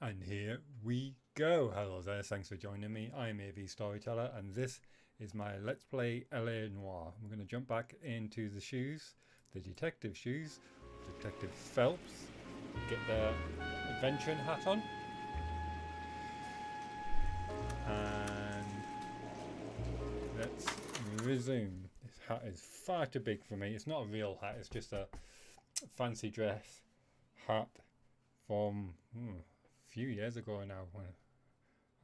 And here we go. Hello there, thanks for joining me. I'm AV Storyteller and this is my Let's Play LA Noire. We're going to jump back into the shoes, the detective shoes, Detective Phelps, get the adventuring hat on. And let's resume. This hat is far too big for me. It's not a real hat, it's just a fancy dress hat from a few years ago now when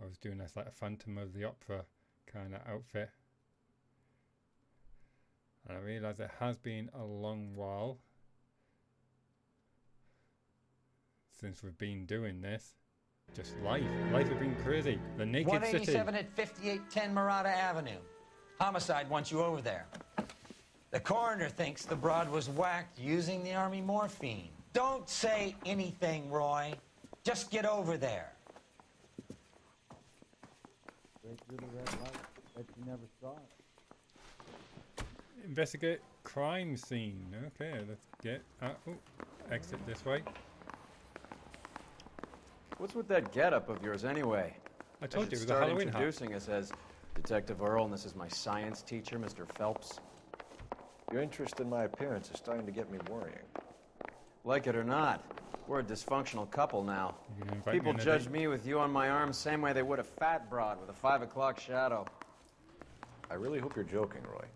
I was doing this like a Phantom of the Opera kind of outfit. And I realise it has been a long while since we've been doing this. Just life has been crazy. The Naked City. 187 at 5810 Murata Avenue. Homicide wants you over there. The coroner thinks the broad was whacked using the army morphine. Don't say anything, Roy. Just get over there. Right through the red light that you never saw it. Investigate crime scene. Okay, let's get exit this way. What's with that getup of yours anyway? I told you it was a Start Halloween hat. introducing us as Detective Earl, and this is my science teacher, Mr. Phelps. Your interest in my appearance is starting to get me worrying. Like it or not, we're a dysfunctional couple now. You gonna invite People me on a judge date? me with you on my arm same way they would a fat broad with a 5 o'clock shadow. I really hope you're joking, Roy.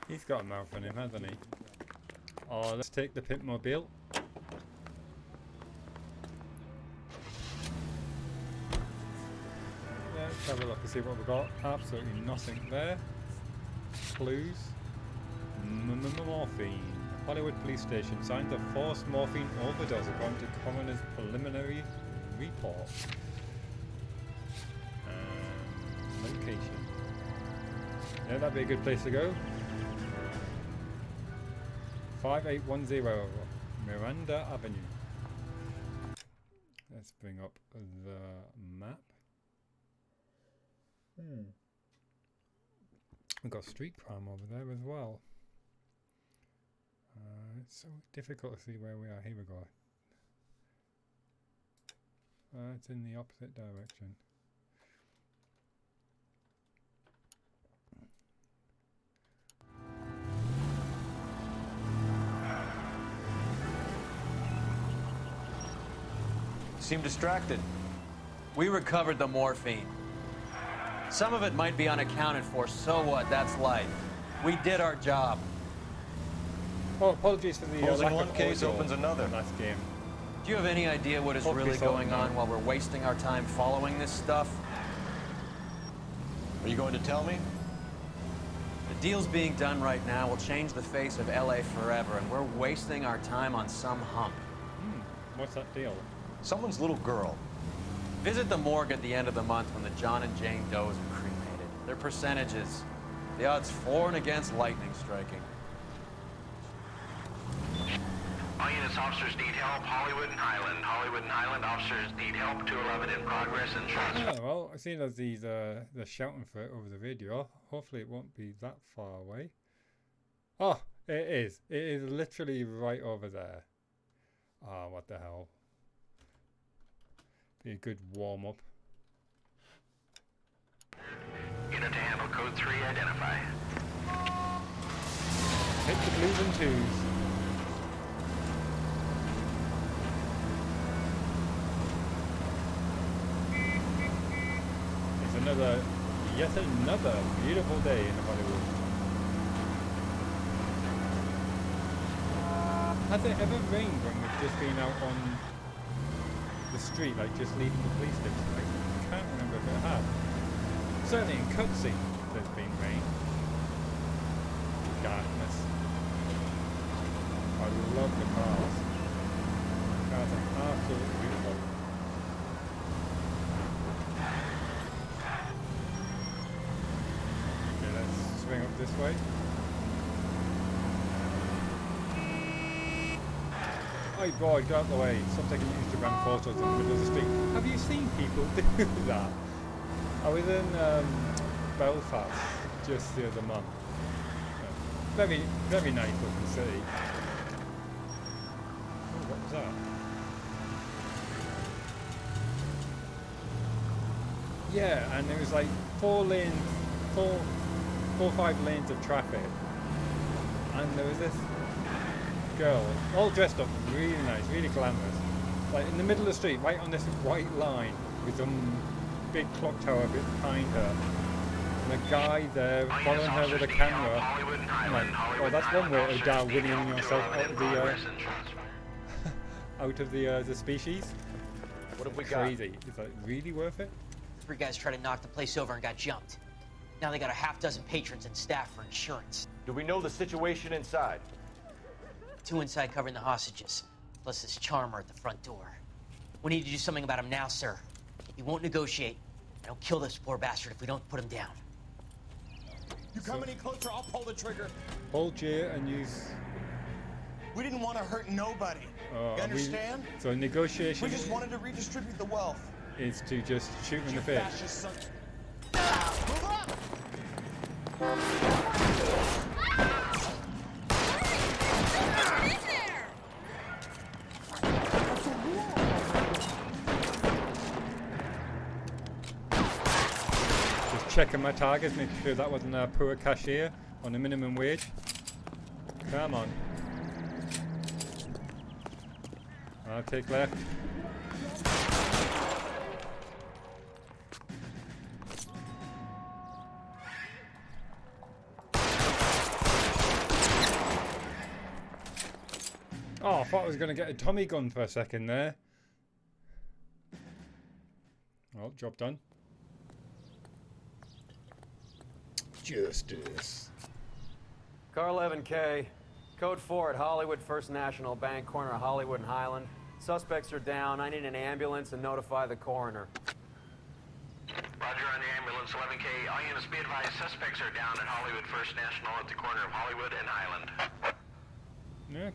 He's got a mouth on him, hasn't he? Oh, let's take the Pitmobile. Let's have a look and see what we've got. Absolutely nothing there. Clues. Morphine. Hollywood police station. Signs of forced morphine overdose according to coroner's preliminary report. Location. Yeah, that'd be a good place to go. 5810 Miranda Avenue. Let's bring up the map. We've got street crime over there as well. It's so difficult to see where we are. Here we go. It's in the opposite direction. Seem distracted. We recovered the morphine. Some of it might be unaccounted for, so what? That's life. We did our job. Oh, apologies for the Closing lack one of case audio opens another. last game. Do you have any idea what is Hopefully really so, going no. on while we're wasting our time following this stuff? Are you going to tell me? The deals being done right now will change the face of LA forever, and we're wasting our time on some hump. What's that deal? Someone's little girl. Visit the morgue at the end of the month when the John and Jane Does are cremated. Their percentages. The odds for and against lightning striking. All units, officers need help. Hollywood and Highland. Hollywood and Highland officers need help. 211 in progress and shots. Yeah, well, I see that they're shouting for it over the radio. Hopefully it won't be that far away. Oh, it is. It is literally right over there. Ah, what the hell. Be a good warm-up. Unit to handle code 3, identify. Hit the blues and twos. It's yet another beautiful day in Hollywood. Has it ever rained when we've just been out on the street, like just leaving the police station? I can't remember if it has. Certainly in cutscene there's been rain. Darkness. I love the cars. The cars are absolutely beautiful. Okay, let's swing up this way. Oh boy, get out of the way. Stop taking Instagram photos in the middle of the street. Have you seen people do that? I was in Belfast just the other month. Very, very nice looking city. Oh, what was that? Yeah, and there was like 4 or 5 lanes of traffic. And there was this girl, all dressed up, really nice, really glamorous. Like in the middle of the street, right on this white line, with some big clock tower behind her. And a guy there following her with a camera. I'm like, oh, that's one way of Darwinian yourself out of the species. What have we got? Crazy. Is that really worth it? 3 guys tried to knock the place over and got jumped. Now they got a half dozen patrons and staff for insurance. Do we know the situation inside? 2 inside covering the hostages, plus this charmer at the front door. We need to do something about him now, sir. He won't negotiate. And he'll kill this poor bastard if we don't put him down. You come any closer, I'll pull the trigger. Hold J and use. We didn't want to hurt nobody. You understand? So negotiation. We just wanted to redistribute the wealth. Is to just shoot him in the face. Fascist son. Move up! Just checking my targets, making sure that wasn't a poor cashier on the minimum wage. Come on. I'll take left. Oh, I thought I was going to get a Tommy gun for a second there. Well, job done. Justice. Car 11K, code 4 at Hollywood First National Bank, corner of Hollywood and Highland. Suspects are down. I need an ambulance and notify the coroner. Roger on the ambulance, 11K. All units be advised, suspects are down at Hollywood First National at the corner of Hollywood and Highland.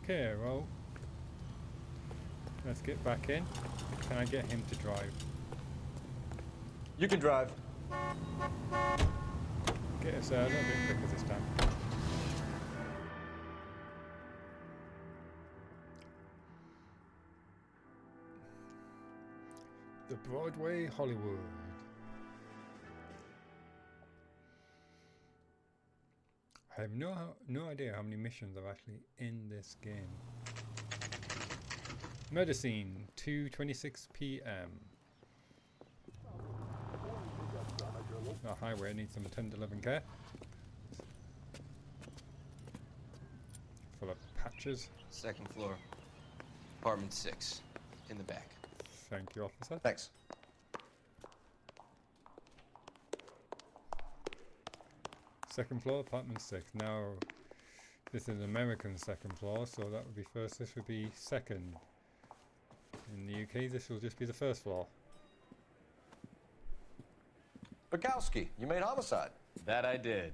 Okay, well, let's get back in. Can I get him to drive? You can drive. Get us a little bit quicker this time. The Broadway Hollywood. I have no idea how many missions are actually in this game. Murder scene, 2:26 p.m. The highway needs some tender loving care. Full of patches. 2nd floor, apartment 6, in the back. Thank you, officer. Thanks. Second floor, apartment 6. Now, this is American second floor, so that would be first. This would be second. In the UK, this will just be the first floor. Bukowski, you made homicide. That I did.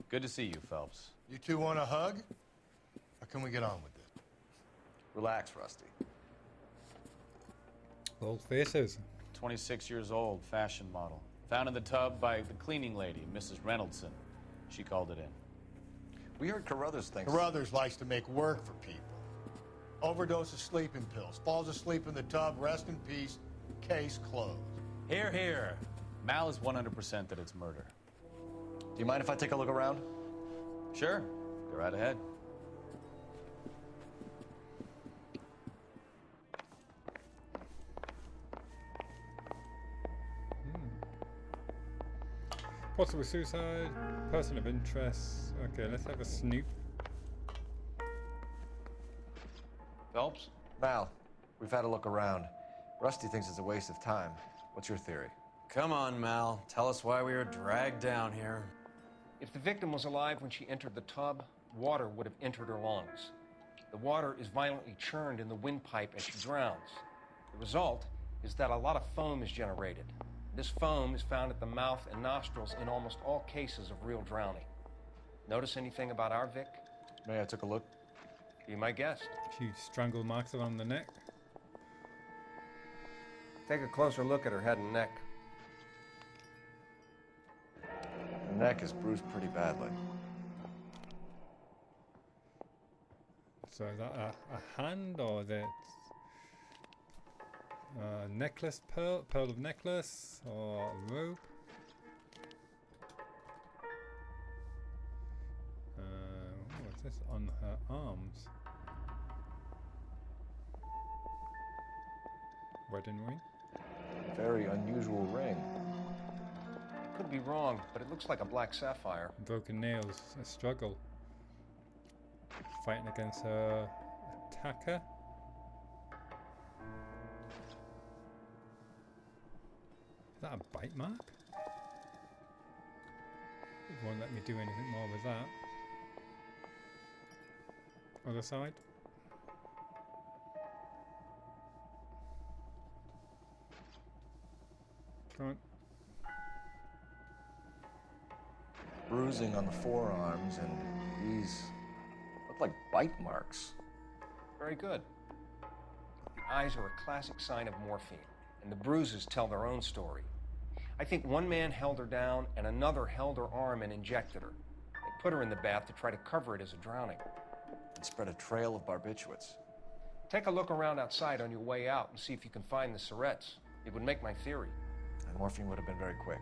Good to see you, Phelps. You two want a hug? Or can we get on with it? Relax, Rusty. Old faces. 26 years old, fashion model. Found in the tub by the cleaning lady, Mrs. Reynoldson. She called it in. We heard Carruthers thinks... Carruthers likes to make work for people. Overdose of sleeping pills. Falls asleep in the tub. Rest in peace. Case closed. Here, here. Mal is 100% that it's murder. Do you mind if I take a look around? Sure. Go right ahead. Possible suicide, person of interest. Okay, let's have a snoop. Phelps? Mal, we've had a look around. Rusty thinks it's a waste of time. What's your theory? Come on, Mal. Tell us why we were dragged down here. If the victim was alive when she entered the tub, water would have entered her lungs. The water is violently churned in the windpipe as she drowns. The result is that a lot of foam is generated. This foam is found at the mouth and nostrils in almost all cases of real drowning. Notice anything about our Vic? May I took a look? Be my guest. Few strangle marks around the neck. Take a closer look at her head and neck. Her neck is bruised pretty badly. So is that a hand or is it a necklace, pearl of necklace, or a rope? What's this on her arms? Wedding ring? Very unusual ring. I could be wrong, but it looks like a black sapphire. Broken nails, a struggle. Fighting against her attacker. Is that a bite mark? It won't let me do anything more with that. Other side. Come on. Bruising on the forearms, and these look like bite marks. Very good. The eyes are a classic sign of morphine, and the bruises tell their own story. I think one man held her down and another held her arm and injected her. They put her in the bath to try to cover it as a drowning. And spread a trail of barbiturates. Take a look around outside on your way out and see if you can find the syrettes. It would make my theory. And morphine would have been very quick,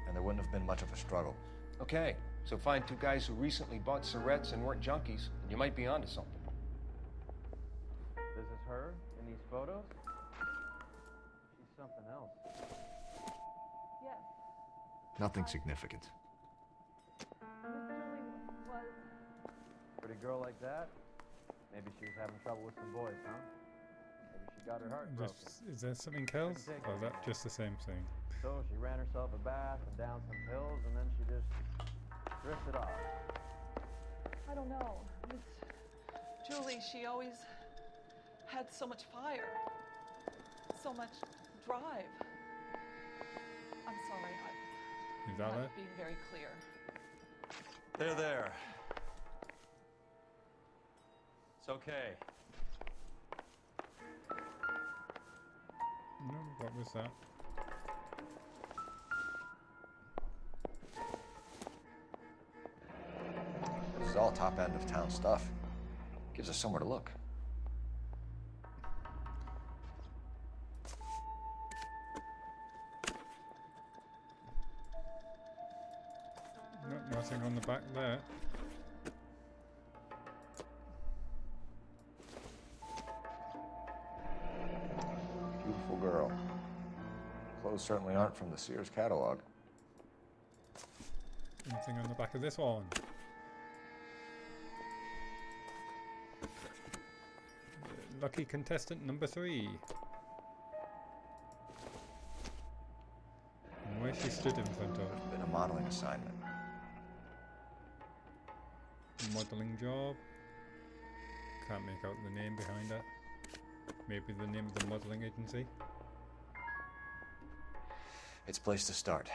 and there wouldn't have been much of a struggle. Okay, so find two guys who recently bought syrettes and weren't junkies, and you might be onto something. This is her in these photos? She's something else. Yes. Nothing significant. Miss Julie was... Pretty girl like that? Maybe she was having trouble with some boys, huh? Maybe she got her heart broken. Is there something else? Or is that just the same thing? So she ran herself a bath and down some pills, and then she just drifted off. I don't know. Miss Julie, she always had so much fire. So much drive. I'm sorry, Is that I'm it? not being very clear. There. It's okay. No, what was that? This is all top end of town stuff. Gives us somewhere to look. No, nothing on the back there. Beautiful girl. Clothes certainly aren't from the Sears catalog. Anything on the back of this one? Lucky contestant number 3. And where she stood in front of? Been a modeling assignment. Modeling job. Can't make out the name behind her. Maybe the name of the modeling agency. It's a place to start.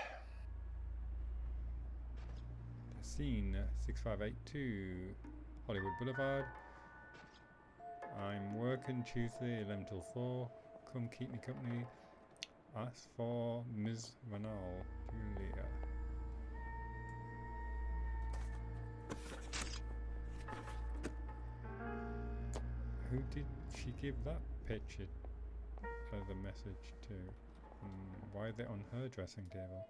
Scene 6582 Hollywood Boulevard. I'm working Tuesday 11 till 4. Come keep me company. Ask for Ms. Vanal, Julia. Who did she give that picture as a message to? Why are they on her dressing table?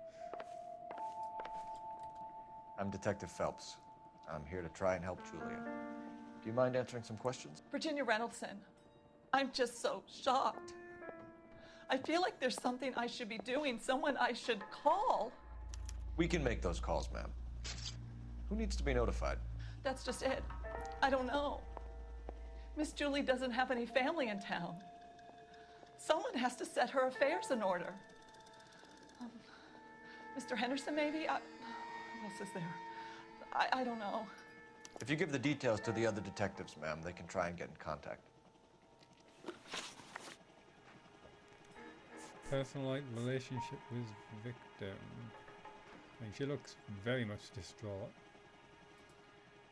I'm Detective Phelps. I'm here to try and help Julia. Do you mind answering some questions? Virginia Reynoldson, I'm just so shocked. I feel like there's something I should be doing, someone I should call. We can make those calls, ma'am. Who needs to be notified? That's just it. I don't know. Miss Julie doesn't have any family in town. Someone has to set her affairs in order. Mr. Henderson, maybe? Who else is there? I don't know. If you give the details to the other detectives, ma'am, they can try and get in contact. Personal relationship with victim. And she looks very much distraught.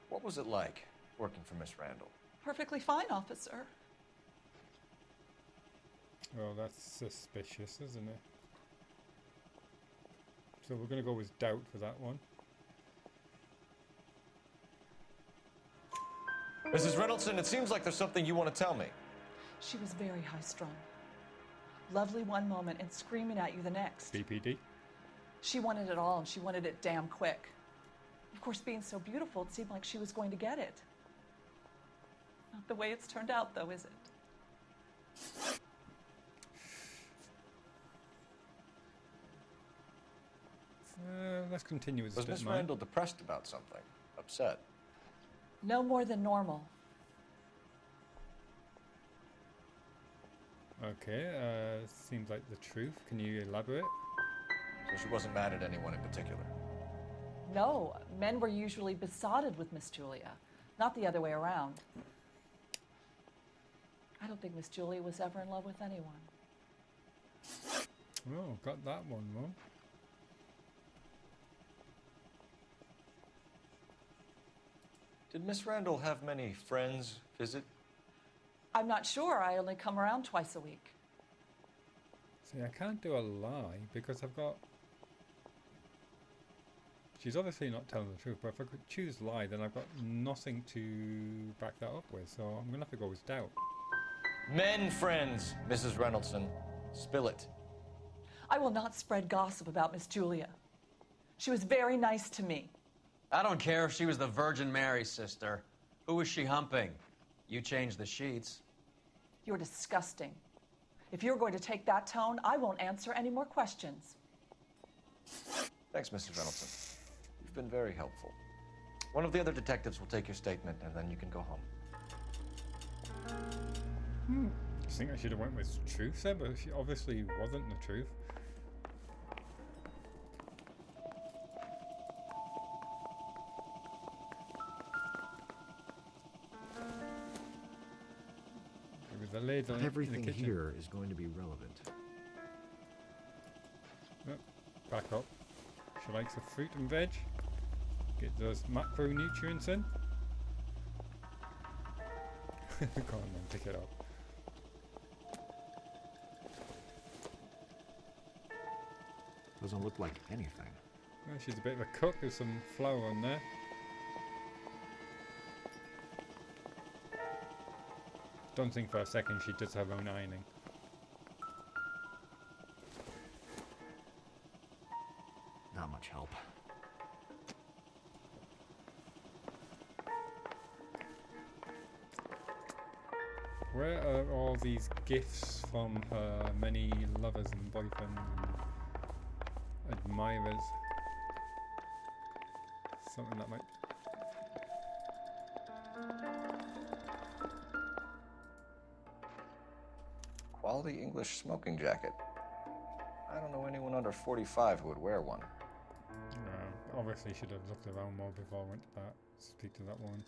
What was it like working for Miss Randall? Perfectly fine, officer. Well, that's suspicious, isn't it? So we're going to go with doubt for that one. Mrs. Reynoldsson, it seems like there's something you want to tell me. She was very high-strung. Lovely one moment and screaming at you the next. BPD? She wanted it all, and she wanted it damn quick. Of course, being so beautiful, it seemed like she was going to get it. Not the way it's turned out, though, is it? Let's continue with this. Was Miss Randall depressed about something? Upset? No more than normal. Okay, seems like the truth. Can you elaborate? So she wasn't mad at anyone in particular? No, men were usually besotted with Miss Julia, not the other way around. I don't think Miss Julia was ever in love with anyone. Oh, got that one wrong. Did Miss Randall have many friends visit? I'm not sure. I only come around twice a week. See, I can't do a lie because I've got... She's obviously not telling the truth, but if I could choose lie, then I've got nothing to back that up with, so I'm going to have to go with doubt. Men friends, Mrs. Reynoldsson. Spill it. I will not spread gossip about Miss Julia. She was very nice to me. I don't care if she was the Virgin Mary's sister. Who was she humping? You changed the sheets. You're disgusting. If you're going to take that tone, I won't answer any more questions. Thanks, Mrs. Reynoldsson. You've been very helpful. One of the other detectives will take your statement, and then you can go home. I think I should have went with truth there, but she obviously wasn't the truth. The lid on Everything in the kitchen. here is going to be relevant. Oh, back up. She likes the fruit and veg. Get those macronutrients in. Go on then, pick it up. Doesn't look like anything. Oh, she's a bit of a cook. There's some flour on there. Don't think for a second she does her own ironing. Not much help. Where are all these gifts from her many lovers and boyfriends and admirers? Something that might... Quality English smoking jacket. I don't know anyone under 45 who would wear one. Obviously should have looked around more before I went to that. Speak to that woman.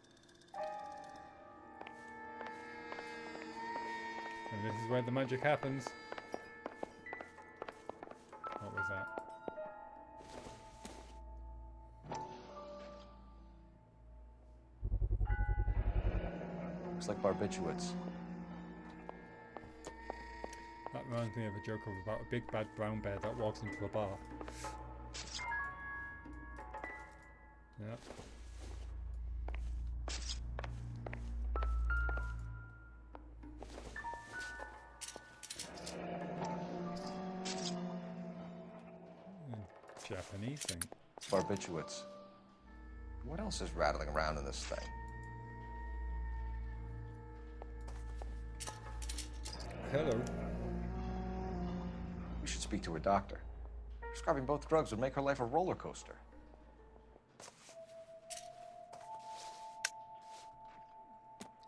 And this is where the magic happens. What was that? Looks like barbiturates. That reminds me of a joke about a big bad brown bear that walks into a bar. Yeah. Japanese thing. Barbiturates. What else is rattling around in this thing? Hello. We should speak to her doctor. Prescribing both drugs would make her life a roller coaster.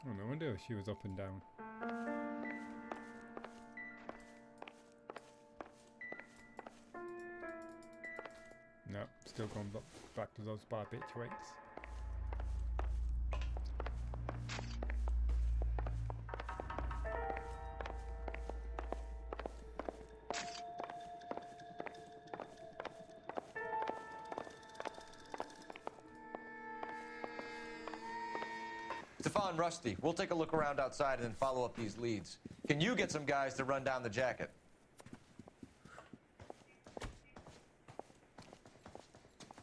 Oh, no wonder she was up and down. No, still going back to those barbiturates. Stefan, Rusty, we'll take a look around outside and then follow up these leads. Can you get some guys to run down the jacket?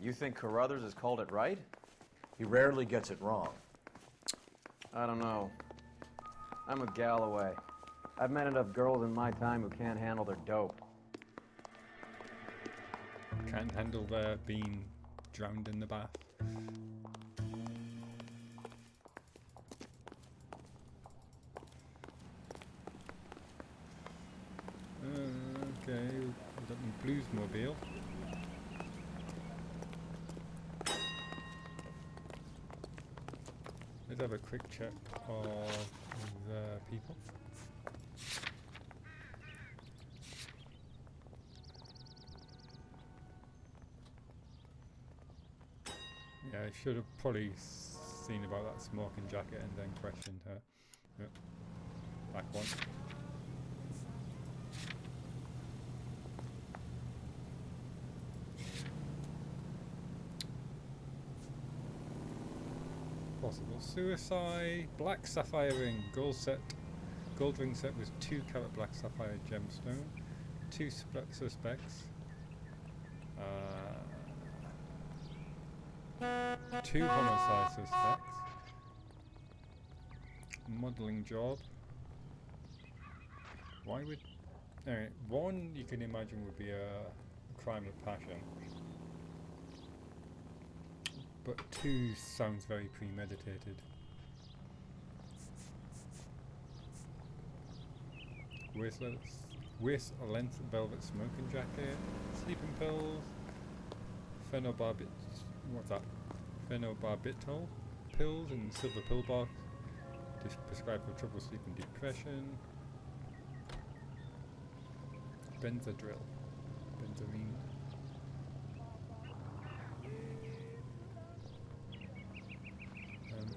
You think Carruthers has called it right? He rarely gets it wrong. I don't know. I'm with Galloway. I've met enough girls in my time who can't handle their dope. Can't handle their being drowned in the bath. Okay, we've got the Bluesmobile. Let's have a quick check of the people. Yeah, I should have probably seen about that smoking jacket and then questioned her. Yep. Back one. Possible suicide. Black sapphire ring. Gold ring set with 2 carat black sapphire gemstone. 2 suspects. 2 homicide suspects. Modelling job. Why would... Alright, 1 you can imagine would be a crime of passion. But 2 sounds very premeditated. Waist length velvet smoking jacket. Sleeping pills. What's that? Phenobarbital pills in silver pill box. Prescribed for trouble sleeping depression. Benzadril. Benzamine.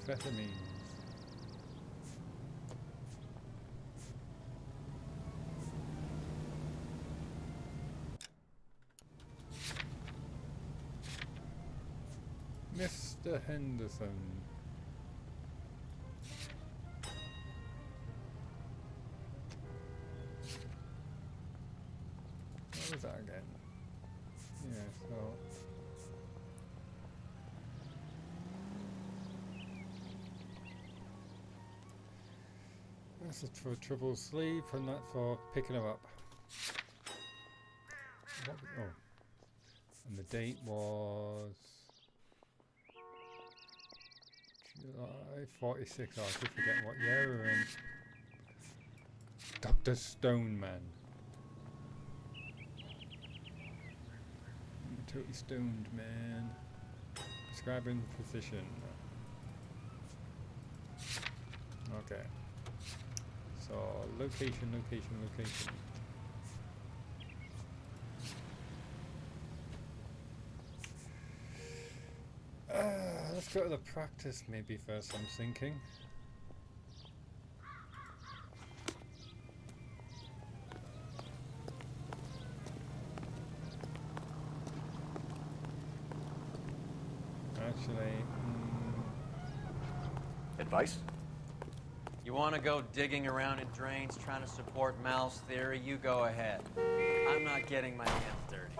Amphetamines. Mr. Henderson. What was that again? Yeah, so... That's it for trouble sleep and that for picking her up. Oh. And the date was... July 46. Oh, I keep forgetting what year we're in. Dr. Stoneman. I'm totally stoned, man. Prescribing physician. Okay. So, location. Let's go to the practice maybe first, I'm thinking. Actually, Advice? You want to go digging around in drains trying to support Mal's theory? You go ahead. I'm not getting my hands dirty.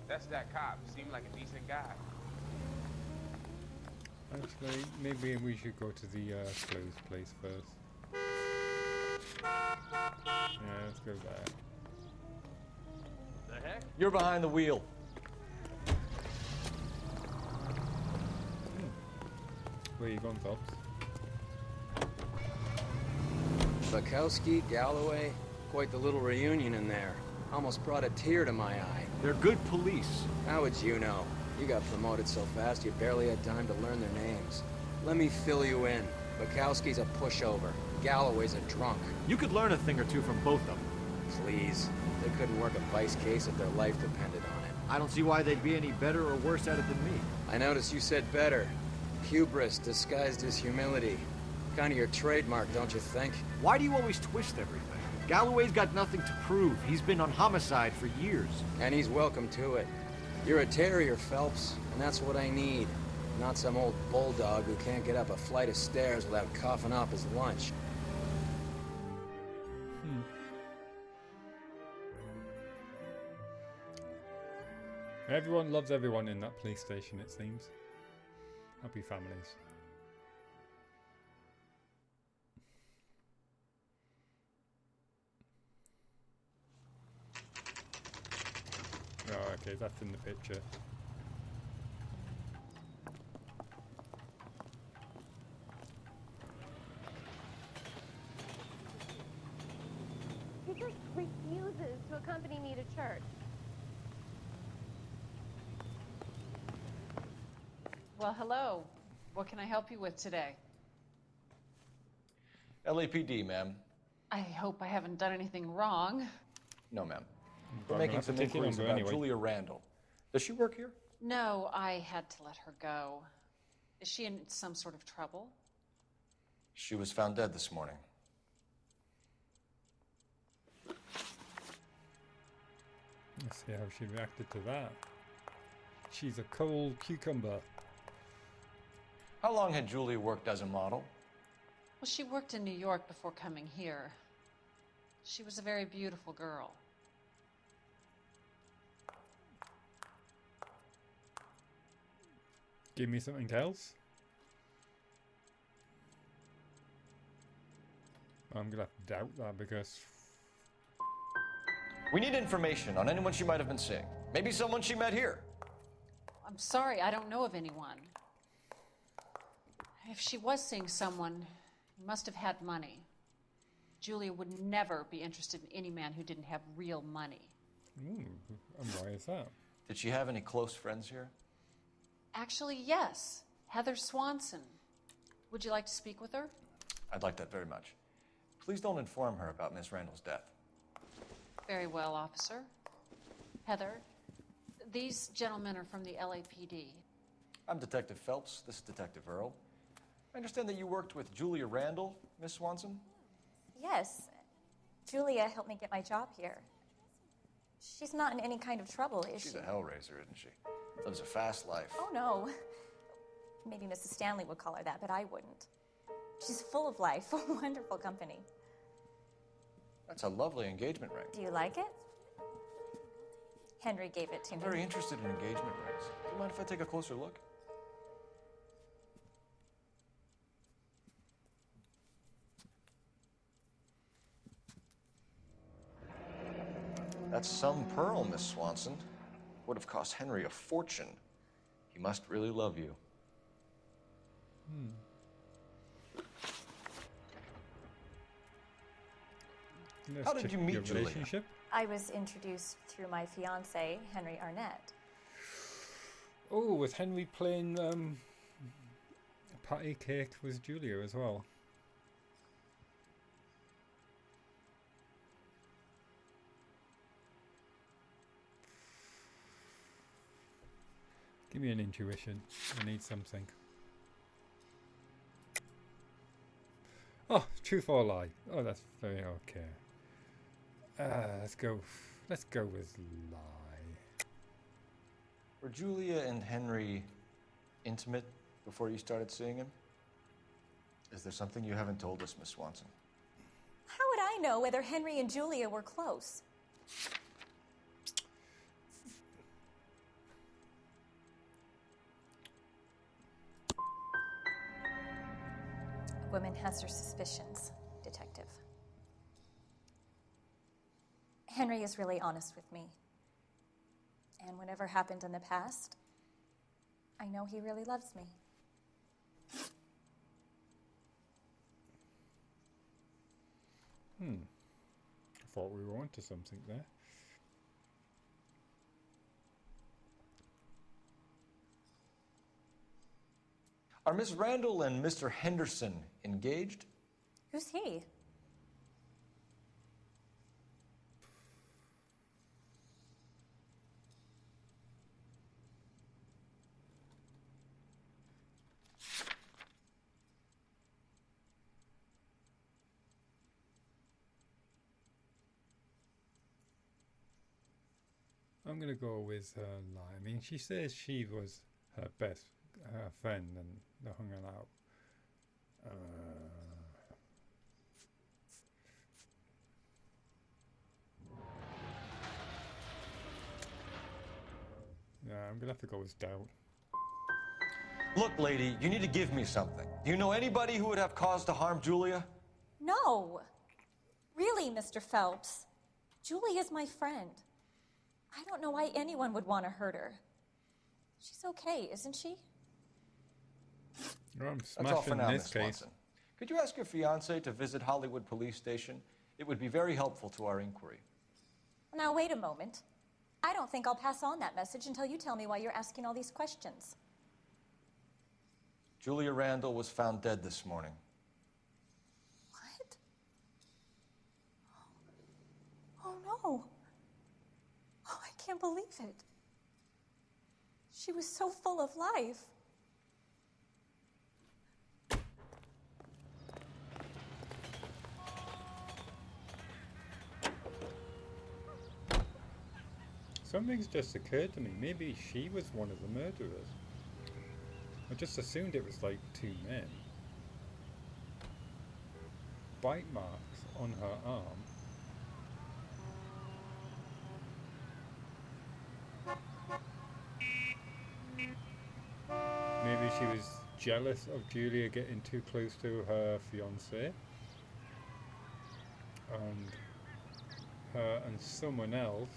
That's that cop. Seemed like a decent guy. actually, maybe we should go to the clothes place first. Yeah, let's go there. The heck? You're behind the wheel. Where you going, Phelps? Bukowski, Galloway, quite the little reunion in there. Almost brought a tear to my eye. They're good police. How would you know? You got promoted so fast you barely had time to learn their names. Let me fill you in. Bukowski's a pushover. Galloway's a drunk. You could learn a thing or two from both of them. Please. They couldn't work a vice case if their life depended on it. I don't see why they'd be any better or worse at it than me. I noticed you said better. Hubris disguised as humility. Kind of your trademark, don't you think? Why do you always twist everything? Galloway's got nothing to prove. He's been on homicide for years. And he's welcome to it. You're a terrier, Phelps, and that's what I need. Not some old bulldog who can't get up a flight of stairs without coughing up his lunch. Everyone loves everyone in that police station, it seems. Happy families. Oh, okay, that's in the picture. He just refuses to accompany me to church. Well, hello. What can I help you with today? LAPD, ma'am. I hope I haven't done anything wrong. No, ma'am. But We're making some inquiries about Julia Randall. Does she work here? No, I had to let her go. Is she in some sort of trouble? She was found dead this morning. Let's see how she reacted to that. She's a cold cucumber. How long had Julia worked as a model? Well, she worked in New York before coming here. She was a very beautiful girl. Give me something else. I'm gonna have to doubt that because We need information on anyone she might have been seeing. Maybe someone she met here. I'm sorry, I don't know of anyone. If she was seeing someone, he must have had money. Julia would never be interested in any man who didn't have real money. and why is that? Did she have any close friends here? Actually, yes. Heather Swanson. Would you like to speak with her? I'd like that very much. Please don't inform her about Miss Randall's death. Very well, officer. Heather, these gentlemen are from the LAPD. I'm Detective Phelps. This is Detective Earl. I understand that you worked with Julia Randall, Miss Swanson? Yes. Julia helped me get my job here. She's not in any kind of trouble, is she? She's a hellraiser, isn't she? Lives a fast life. Oh, no. Maybe Mrs. Stanley would call her that, but I wouldn't. She's full of life, a wonderful company. That's a lovely engagement ring. Do you like it? Henry gave it to I'm me. very interested in engagement rings. Do you mind if I take a closer look? That's some pearl, Miss Swanson. Would have cost Henry a fortune. He must really love you. Let's How did check you meet your Julia? relationship? I was introduced through my fiance, Henry Arnett. Oh, was Henry playing patty cake with Julia as well? Give me an intuition. I need something. Oh, truth or lie? Oh, that's very okay. Let's go. Let's go with lie. Were Julia and Henry intimate before you started seeing him? Is there something you haven't told us, Miss Swanson? How would I know whether Henry and Julia were close? A woman has her suspicions, Detective. Henry is really honest with me. And whatever happened in the past, I know he really loves me. I thought we were onto something there. Are Miss Randall and Mr. Henderson engaged? Who's he? I'm gonna go with lie. I mean, she says she was her best friend and they hung out. Yeah, I'm gonna have to go with doubt. Look, lady, you need to give me something. Do you know anybody who would have cause to harm Julia? No. Really, Mr. Phelps. Julie is my friend. I don't know why anyone would want to hurt her. She's okay, isn't she? Oh, I'm That's all for smashing now, this Miss case. Swanson. Could you ask your fiancé to visit Hollywood Police Station? It would be very helpful to our inquiry. Now, wait a moment. I don't think I'll pass on that message until you tell me why you're asking all these questions. Julia Randall was found dead this morning. What? Oh, no. Oh, I can't believe it. She was so full of life. Something's just occurred to me. Maybe she was one of the murderers. I just assumed it was like two men. Bite marks on her arm. Maybe she was jealous of Julia getting too close to her fiancé. And her and someone else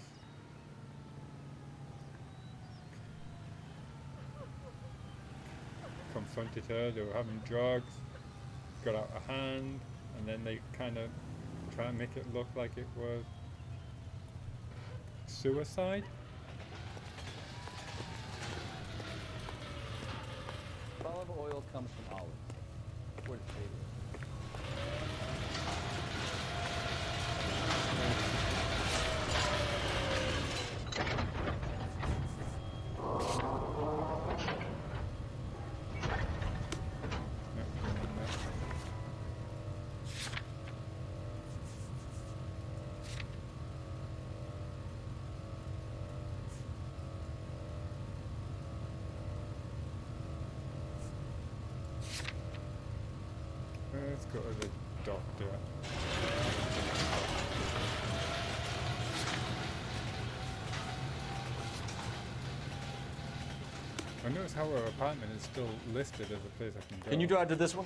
confronted her. They were having drugs, got out of hand, and then they kind of try and make it look like it was suicide. Olive oil comes from olives. Where does it? Let's go to the doctor. I notice how her apartment is still listed as a place I can go. Can you drive to this one?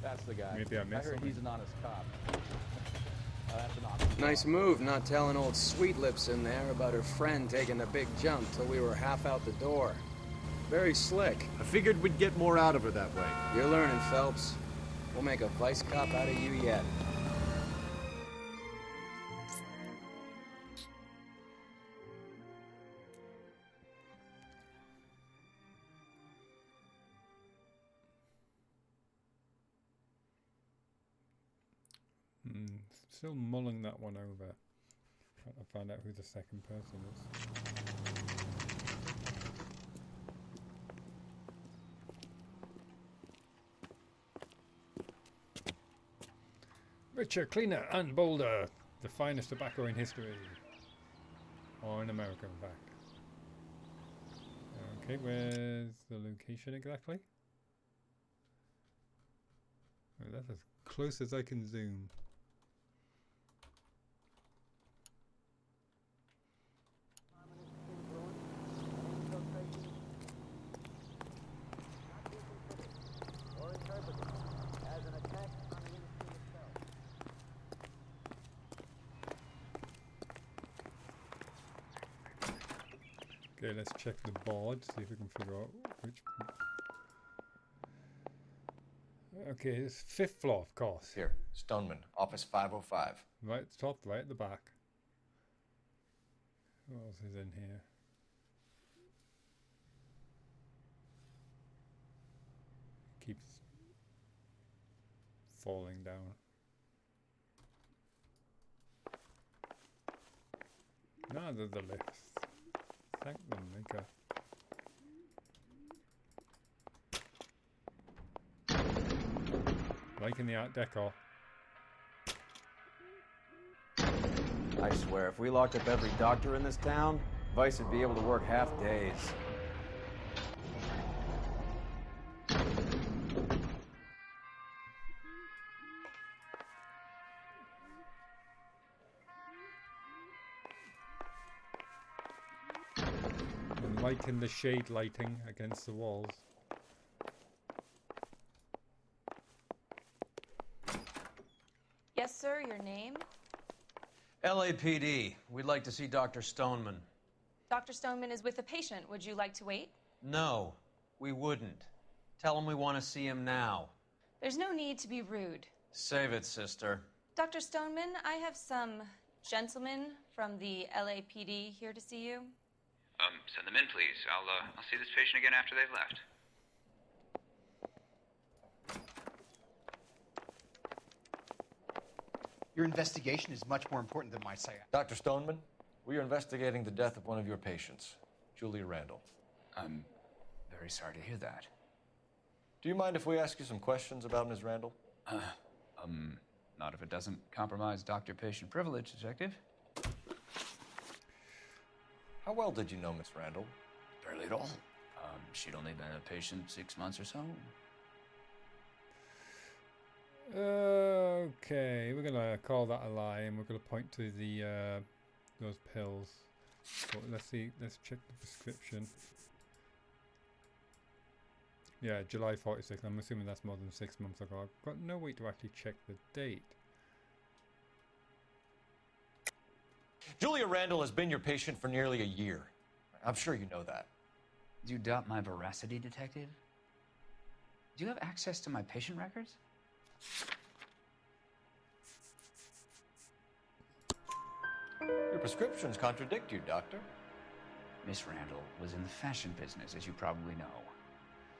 That's the guy. Maybe I missed heard something. he's an honest cop. That's an honest Nice move not telling old Sweet Lips in there about her friend taking the big jump till we were half out the door. Very slick. I figured we'd get more out of her that way. You're learning, Phelps. We'll make a vice cop out of you yet. Still mulling that one over. Trying to find out who the second person is. Richer, cleaner, and bolder. The finest tobacco in history. Or in America, in fact. Okay, where's the location exactly? Oh, that's as close as I can zoom. Okay, let's check the board, see if we can figure out which. Okay, it's 5th floor, of course. Here, Stoneman, office 505. Right at the top, right at the back. Who else is in here? Keeps falling down. No, they're the lifts. Thank them, Maker. Liking the Art Deco. I swear, if we locked up every doctor in this town, Vice would be able to work half days. I'm liking the shade lighting against the walls. Yes, sir, your name? LAPD. We'd like to see Dr. Stoneman. Dr. Stoneman is with a patient. Would you like to wait? No, we wouldn't. Tell him we want to see him now. There's no need to be rude. Save it, sister. Dr. Stoneman, I have some gentlemen from the LAPD here to see you. Send them in, please. I'll see this patient again after they've left. Your investigation is much more important than my say. Dr. Stoneman, we are investigating the death of one of your patients, Julia Randall. I'm very sorry to hear that. Do you mind if we ask you some questions about Ms. Randall? Not if it doesn't compromise doctor-patient privilege, Detective. How well did you know Miss Randall? Barely at all. She'd only been a patient 6 months or so. Okay, we're gonna call that a lie, and we're gonna point to the those pills. But let's see. Let's check the prescription. Yeah, July 46. I'm assuming that's more than 6 months ago. I've got no way to actually check the date. Julia Randall has been your patient for nearly a year. I'm sure you know that. Do you doubt my veracity, Detective? Do you have access to my patient records? Your prescriptions contradict you, Doctor. Miss Randall was in the fashion business, as you probably know.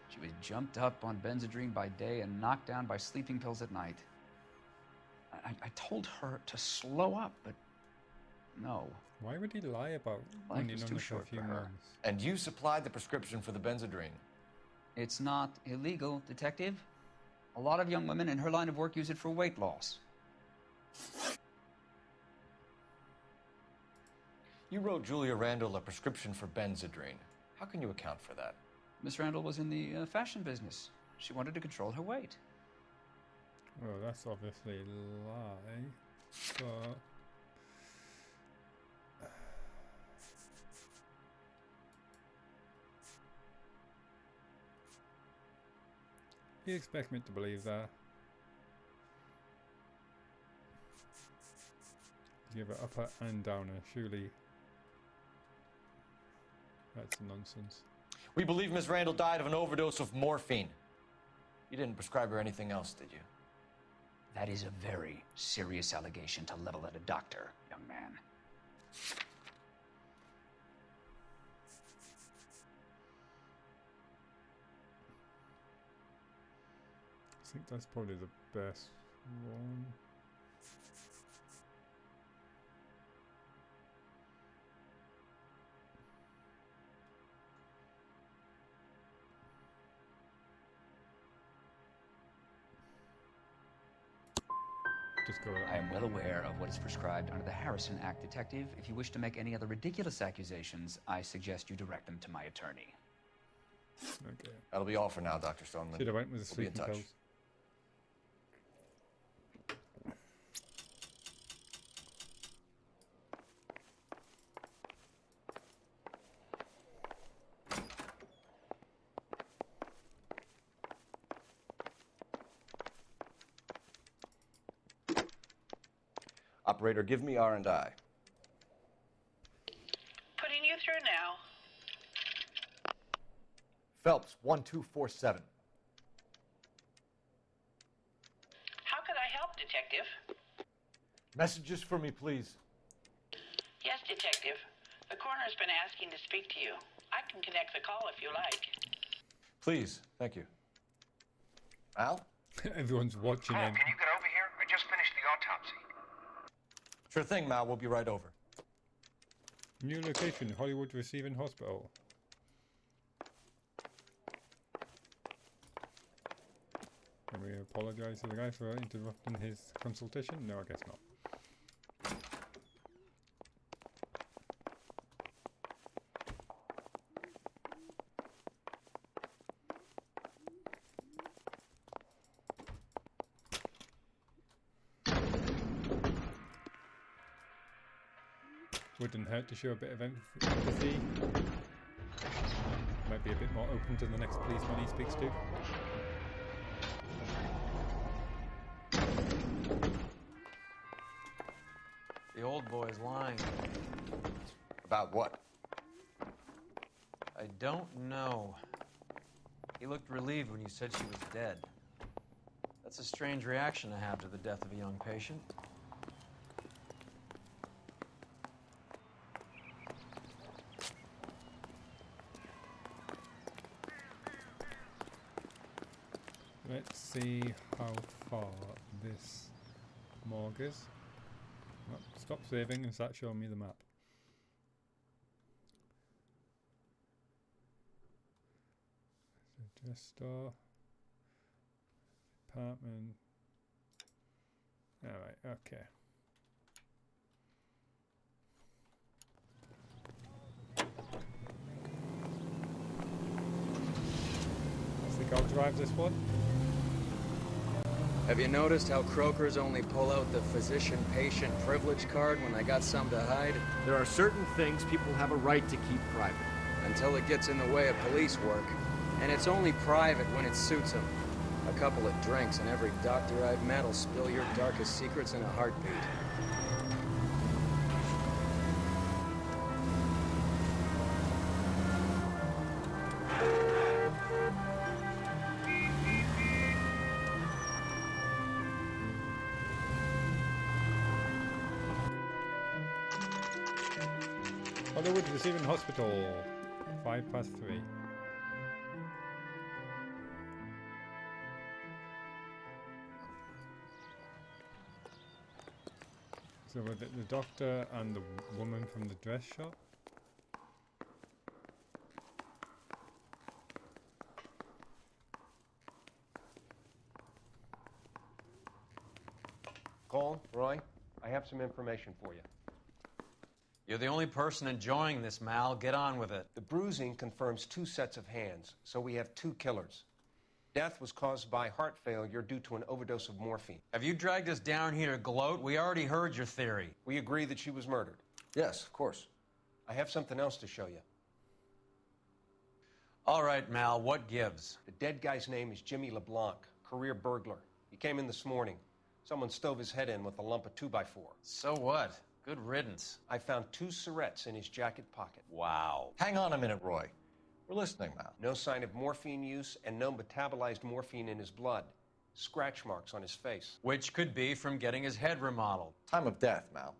She was jumped up on Benzedrine by day and knocked down by sleeping pills at night. I told her to slow up, but no. Why would he lie about Life only was known too her for a short few for her. months? And you supplied the prescription for the Benzedrine. It's not illegal, Detective. A lot of young women in her line of work use it for weight loss. You wrote Julia Randall a prescription for Benzedrine. How can you account for that? Miss Randall was in the fashion business. She wanted to control her weight. Well, that's obviously a lie, but... You expect me to believe that? Give it upper and downer, surely. That's nonsense. We believe Miss Randall died of an overdose of morphine. You didn't prescribe her anything else, did you? That is a very serious allegation to level at a doctor, young man. I think that's probably the best one. Just go with that. I am well aware of what is prescribed under the Harrison Act, Detective. If you wish to make any other ridiculous accusations, I suggest you direct them to my attorney. Okay. That'll be all for now, Dr. Stoneman. Should have went with the We'll be in sleeping touch. pills. Operator, give me R&I. Putting you through now. Phelps, 1247. How could I help, Detective? Messages for me, please. Yes, Detective. The coroner's been asking to speak to you. I can connect the call if you like. Please, thank you. Al? Everyone's watching Paul, him. can you get over here? I just finished the autopsy. Sure thing, Mal. We'll be right over. New location, Hollywood Receiving Hospital. Can we apologize to the guy for interrupting his consultation? No, I guess not. Wouldn't hurt to show a bit of empathy. be a bit more open to the next policeman he speaks to. The old boy's lying. About what? I don't know. He looked relieved when you said she was dead. That's a strange reaction to have to the death of a young patient. Let's see how far this morgue is. Oh, stop saving and start showing me the map. Dress store. Apartment. Alright, okay. I think I'll drive this one. Have you noticed how croakers only pull out the physician-patient privilege card when they got something to hide? There are certain things people have a right to keep private. Until it gets in the way of police work. And it's only private when it suits them. A couple of drinks and every doctor I've met will spill your darkest secrets in a heartbeat. Hollywood Receiving Hospital. 3:05. So with the doctor and the woman from the dress shop. Cole, Roy, I have some information for you. You're the only person enjoying this, Mal. Get on with it. The bruising confirms 2 sets of hands, so we have 2 killers. Death was caused by heart failure due to an overdose of morphine. Have you dragged us down here to gloat? We already heard your theory. We agree that she was murdered. Yes, of course. I have something else to show you. All right, Mal, what gives? The dead guy's name is Jimmy LeBlanc, career burglar. He came in this morning. Someone stove his head in with a lump of 2x4. So what? Good riddance. I found 2 syrettes in his jacket pocket. Wow. Hang on a minute, Roy. We're listening now. No sign of morphine use and no metabolized morphine in his blood. Scratch marks on his face. Which could be from getting his head remodeled. Time of death, Mal.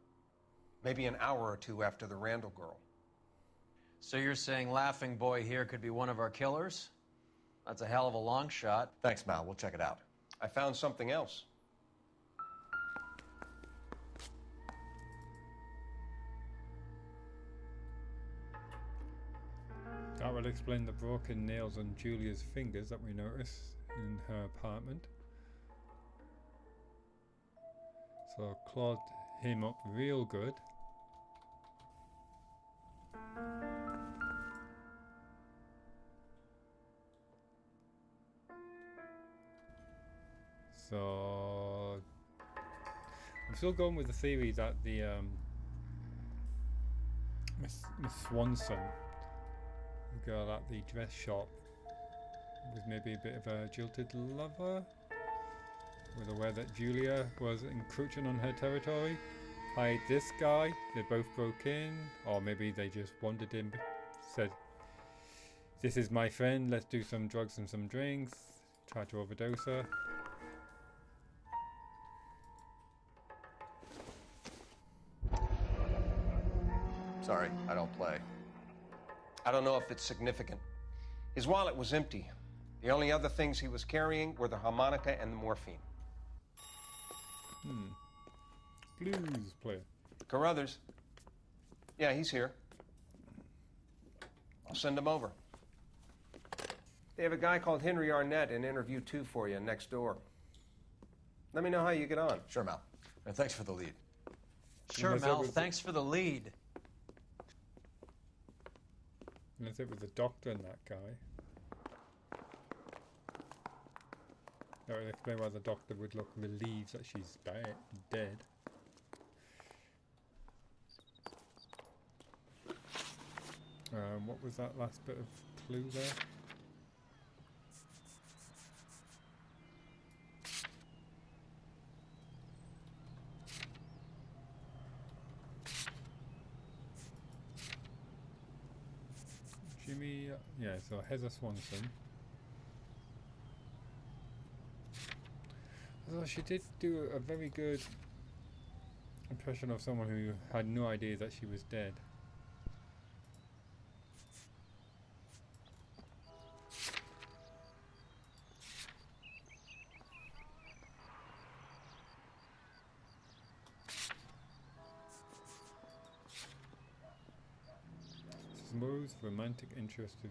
Maybe an hour or 2 after the Randall girl. So you're saying Laughing Boy here could be one of our killers? That's a hell of a long shot. Thanks, Mal. We'll check it out. I found something else. That would explain the broken nails on Julia's fingers that we noticed in her apartment. So clawed him up real good. So I'm still going with the theory that the Miss Swanson, the girl at the dress shop, was maybe a bit of a jilted lover. Was aware that Julia was encroaching on her territory. Hired this guy, they both broke in, or maybe they just wanted him, said, "This is my friend, let's do some drugs and some drinks." Tried to overdose her. Sorry, I don't play. I don't know if it's significant. His wallet was empty. The only other things he was carrying were the harmonica and the morphine. Blues player. Carruthers. Yeah, he's here. I'll send him over. They have a guy called Henry Arnett in interview 2 for you next door. Let me know how you get on. Sure, Mal. And thanks for the lead. Sure, Mel, thanks for the lead. Unless it was the doctor and that guy. That would explain why the doctor would look relieved that she's dead. What was that last bit of clue there? Jimmy, yeah, so Heather Swanson. Although she did do a very good impression of someone who had no idea that she was dead. Smooth romantic interest of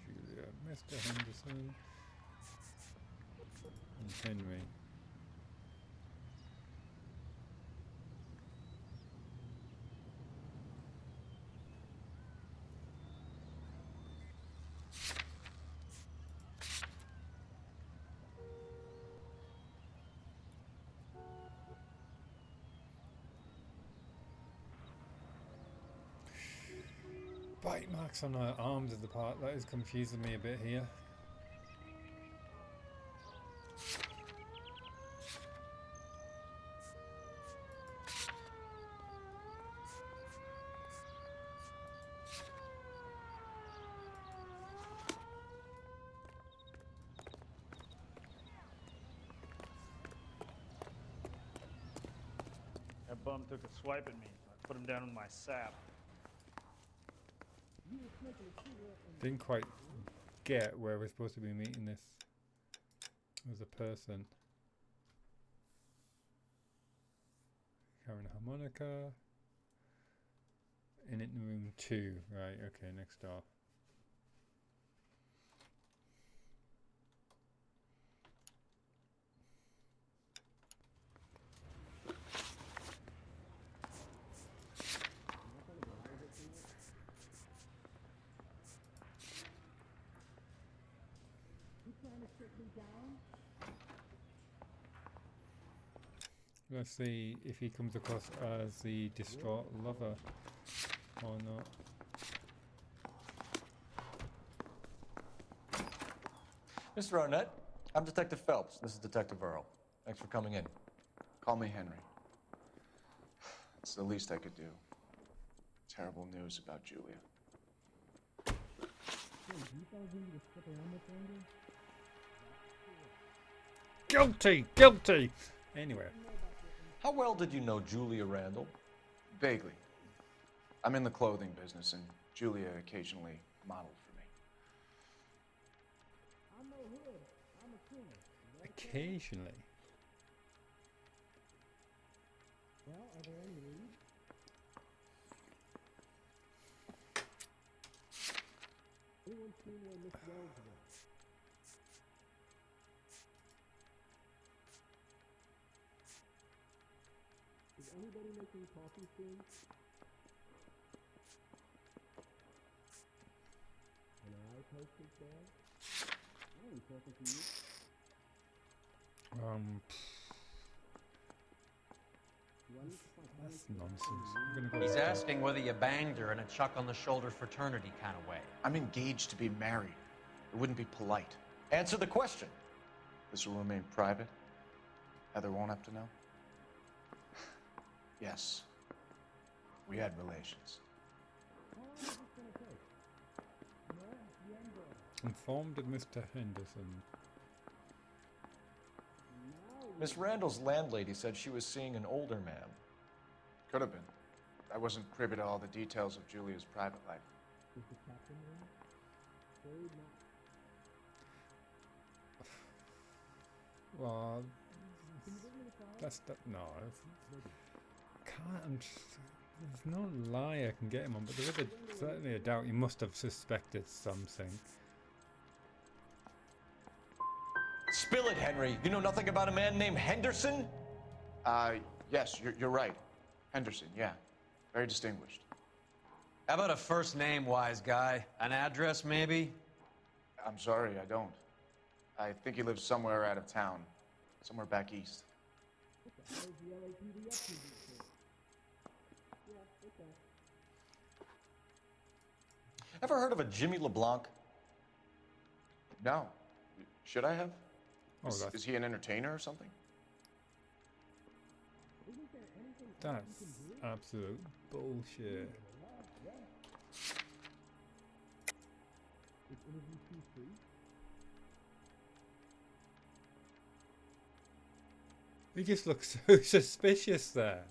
Julia, Mr. Henderson, and Henry. Bite marks on her arms is the part that is confusing me a bit here. That bum took a swipe at me, so I put him down in my sap. Didn't quite get where we're supposed to be meeting this as a person. Carrying a harmonica. In room 2. Right, okay, next door. Let's see if he comes across as the distraught lover or not. Mr. Arnett, I'm Detective Phelps. This is Detective Earl. Thanks for coming in. Call me Henry. It's the least I could do. Terrible news about Julia. Guilty! Guilty! Anyway. How well did you know Julia Randall? Vaguely. I'm in the clothing business, and Julia occasionally modeled for me. Occasionally. Well, are there any leads? Anyone seen where Miss Wells went? Is anybody making coffee soon? An eye posted there? I ain't talking to you. That's nonsense. I'm gonna go He's with that. asking whether you banged her in a chuck on the shoulder fraternity kind of way. I'm engaged to be married. It wouldn't be polite. Answer the question. This will remain private. Heather won't have to know. Yes. We had relations. Informed of Mr. Henderson. Miss Randall's landlady said she was seeing an older man. Could have been. I wasn't privy to all the details of Julia's private life. Is the captain in? Afraid not. Well, that's that. No, can't. There's no lie I can get him on, but there is certainly a doubt he must have suspected something. Spill it, Henry. You know nothing about a man named Henderson? Yes, you're right. Henderson, yeah. Very distinguished. How about a first name, wise guy? An address, maybe? I'm sorry, I don't. I think he lives somewhere out of town. Somewhere back east. What the hell is the LAPD up to these days? Yeah, okay. Ever heard of a Jimmy LeBlanc? No. Should I have? Oh, Is he an entertainer or something? That's absolute bullshit. He just looks so suspicious there.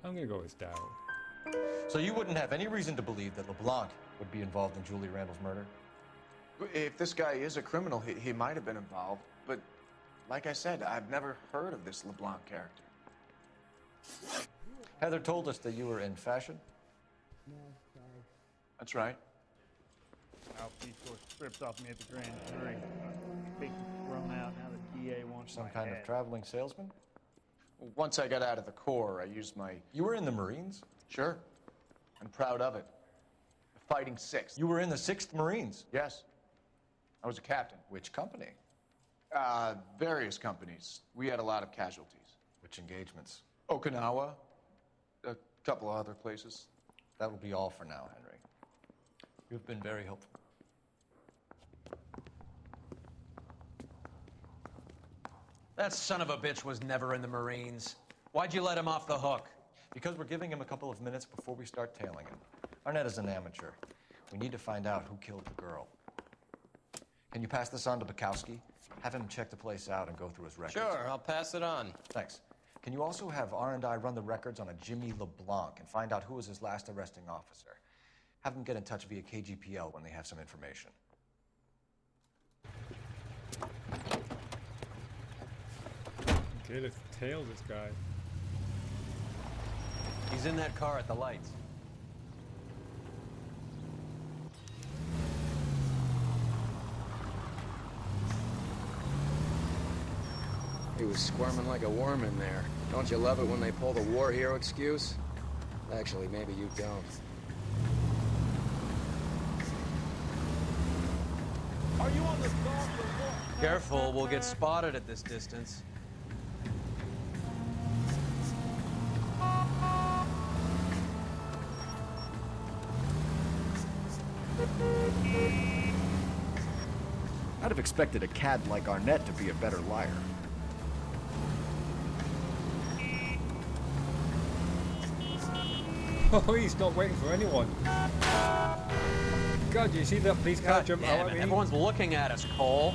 I'm gonna go with doubt. So you wouldn't have any reason to believe that LeBlanc would be involved in Julie Randall's murder? If this guy is a criminal, he might have been involved. But like I said, I've never heard of this LeBlanc character. Heather told us that you were in fashion. That's right. Alfie tore strips off me at the grand jury. Case was thrown out. Now the DA wants Some my kind head. of traveling salesman? Once I got out of the Corps, I used my... You were in the Marines? Sure. I'm proud of it. The Fighting Sixth. You were in the 6th Marines? Yes. I was a captain. Which company? Various companies. We had a lot of casualties. Which engagements? Okinawa. A couple of other places. That will be all for now, Henry. You've been very helpful. That son of a bitch was never in the Marines. Why'd you let him off the hook? Because we're giving him a couple of minutes before we start tailing him. Arnett is an amateur. We need to find out who killed the girl. Can you pass this on to Bukowski? Have him check the place out and go through his records. Sure, I'll pass it on. Thanks. Can you also have R&I run the records on a Jimmy LeBlanc and find out who was his last arresting officer? Have them get in touch via KGPL when they have some information. Okay, let's tail this guy. He's in that car at the lights. He was squirming like a worm in there. Don't you love it when they pull the war hero excuse? Actually, maybe you don't. Are you on the stalk or what? Careful, we'll get spotted at this distance. I'd have expected a cad like Arnett to be a better liar. Oh, he's not waiting for anyone. God, you see that police car jump out at me? Everyone's looking at us, Cole.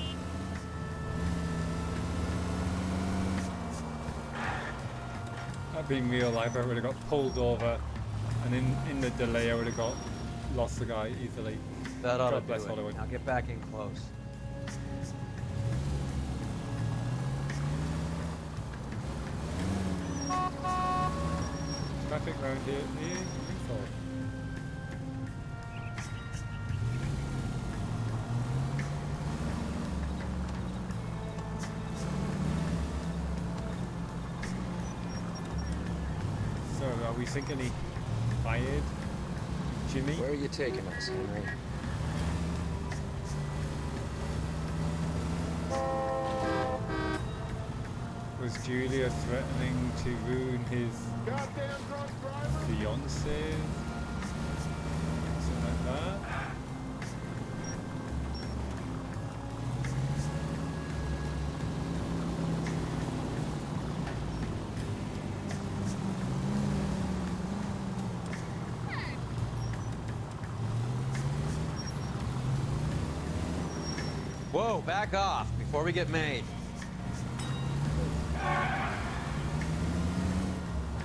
That'd been real life. I would have got pulled over, and in the delay, I would have got lost the guy easily. That ought to God bless do it. Hollywood. Now get back in close. Traffic round here is lethal. So, are we thinking he fired Jimmy? Where are you taking us, Henry? Was Julia threatening to ruin his fiancée? Something like that? Whoa, back off before we get made.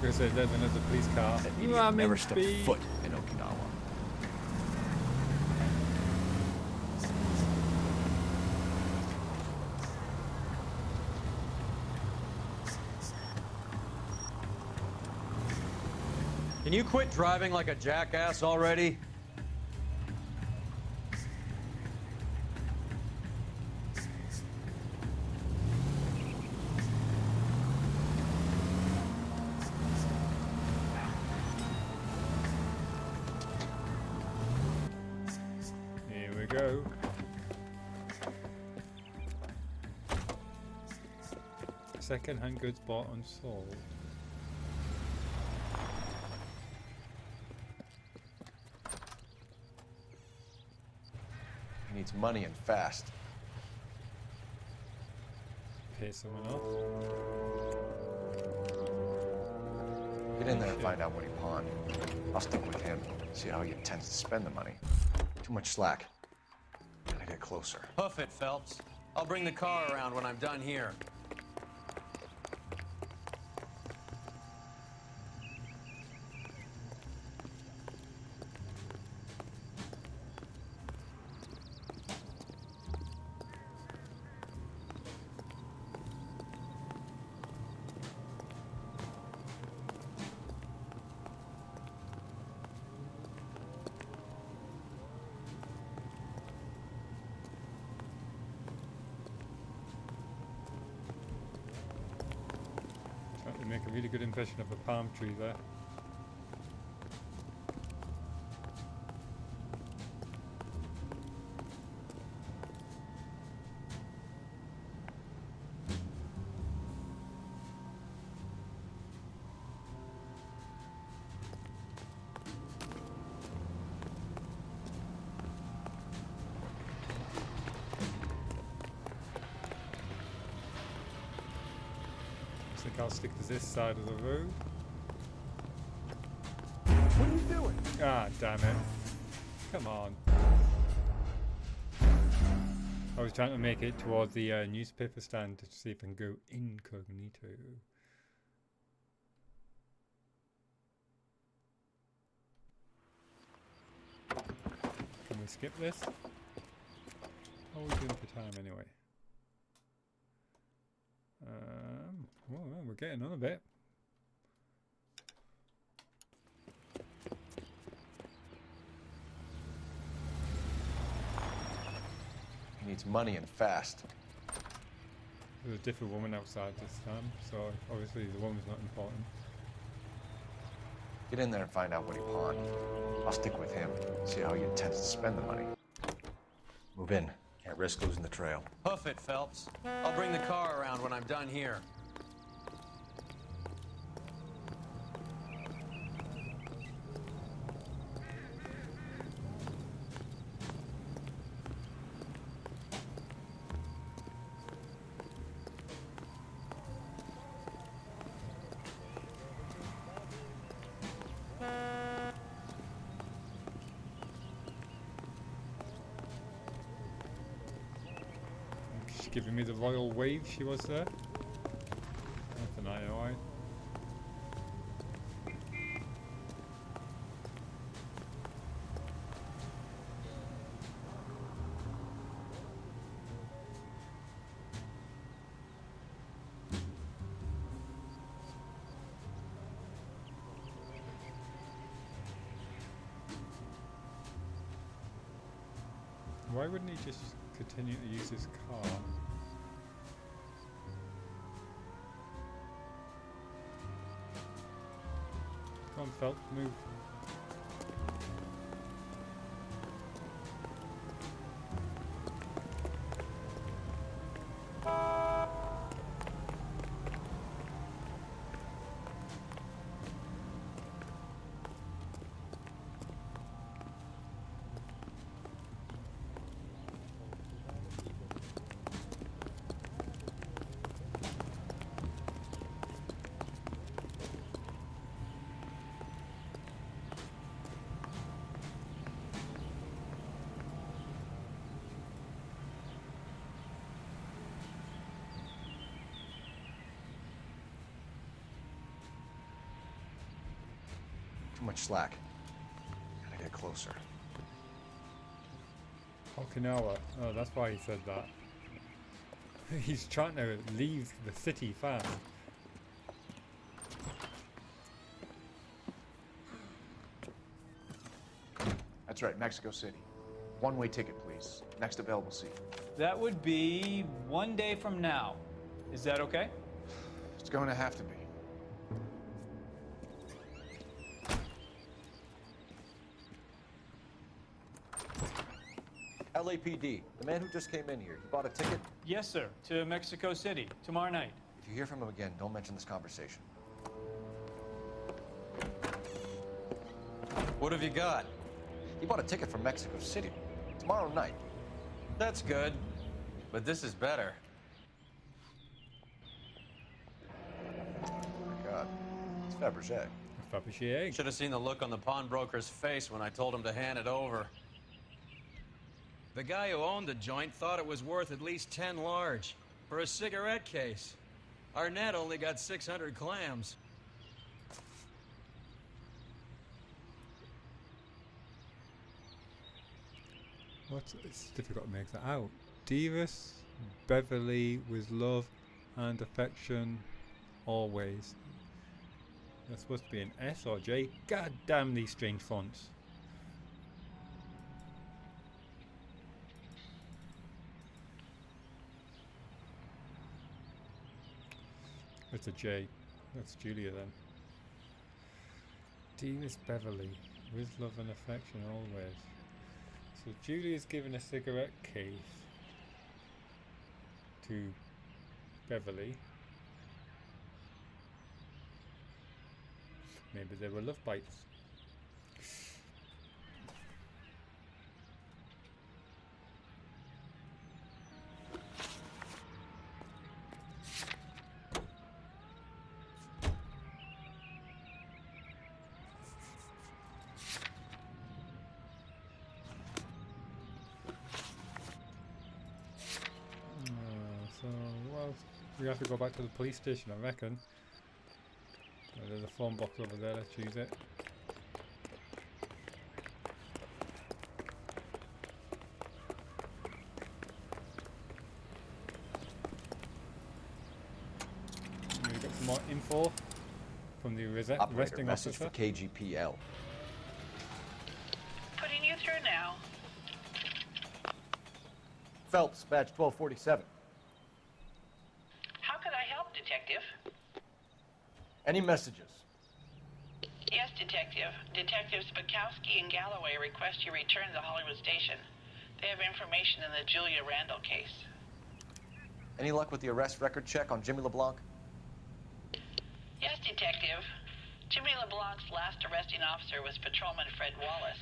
Because there's another police car. That idiot never stepped foot in Okinawa. Can you quit driving like a jackass already? Here we go. Second-hand goods bought and sold. He needs money and fast. Pay someone off. Get in there and find out what he pawned. I'll stick with him, see how he intends to spend the money. Too much slack. Gotta get closer. Hoof it, Phelps. I'll bring the car around when I'm done here. Trying to make a really good impression of a palm tree there. I think I'll stick to this side of the road. What are you doing? Ah, damn it. Come on. I was trying to make it towards the newspaper stand to see if I can go incognito. Can we skip this? How are we doing for time anyway? Well, we're getting on a bit. He needs money and fast. There's a different woman outside this time, so obviously the woman's not important. Get in there and find out what he pawned. I'll stick with him, see how he intends to spend the money. Move in. Can't risk losing the trail. Hoof it, Phelps. I'll bring the car around when I'm done here. She's giving me the royal wave she was there. That's an IOI. Why wouldn't he just continue to use his car? Come on, Phelps, move. Too much slack. Gotta get closer. Okinawa. Oh, that's why he said that. He's trying to leave the city fast. That's right, Mexico City. One-way ticket, please. Next available seat. That would be 1 day from now. Is that okay? It's going to have to be. LAPD, the man who just came in here, he bought a ticket? Yes, sir. To Mexico City, tomorrow night. If you hear from him again, don't mention this conversation. What have you got? He bought a ticket for Mexico City. Tomorrow night. That's good, but this is better. Oh my God, it's Fabergé. Fabergé. Should have seen the look on the pawnbroker's face when I told him to hand it over. The guy who owned the joint thought it was worth at least 10 large for a cigarette case. Arnett only got 600 clams. It's difficult to make that out. Dearest Beverly with love and affection always. That's supposed to be an S or J. God damn these strange fonts. It's a J. That's Julia then. Dearest Beverly with love and affection always. So Julia's given a cigarette case to Beverly. Maybe they were love bites. We have to go back to the police station, I reckon. There's a phone box over there, let's use it. We got some more info from the arresting message officer. for KGPL. Putting you through now. Phelps, badge 1247. How could I help, Detective? Any messages? Yes, Detective. Detectives Bukowski and Galloway request you return to Hollywood Station. They have information in the Julia Randall case. Any luck with the arrest record check on Jimmy LeBlanc? Yes, Detective. Jimmy LeBlanc's last arresting officer was Patrolman Fred Wallace.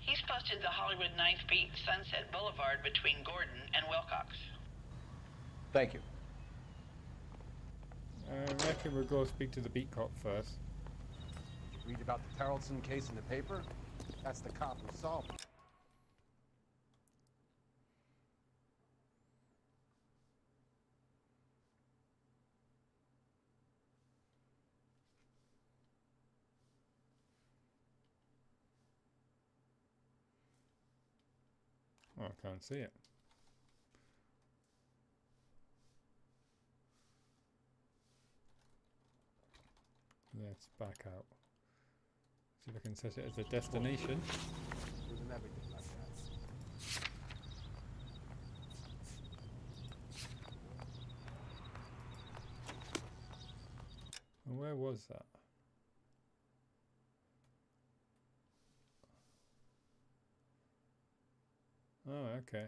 He's posted the Hollywood 9th Beat Sunset Boulevard between Gordon and Wilcox. Thank you. I reckon we'll go speak to the beat cop first. Read about the Tarleton case in the paper? That's the cop who solved it. Oh, I can't see it. Let's back out. See if I can set it as a destination. Isn't everything like that? And where was that? Oh, okay.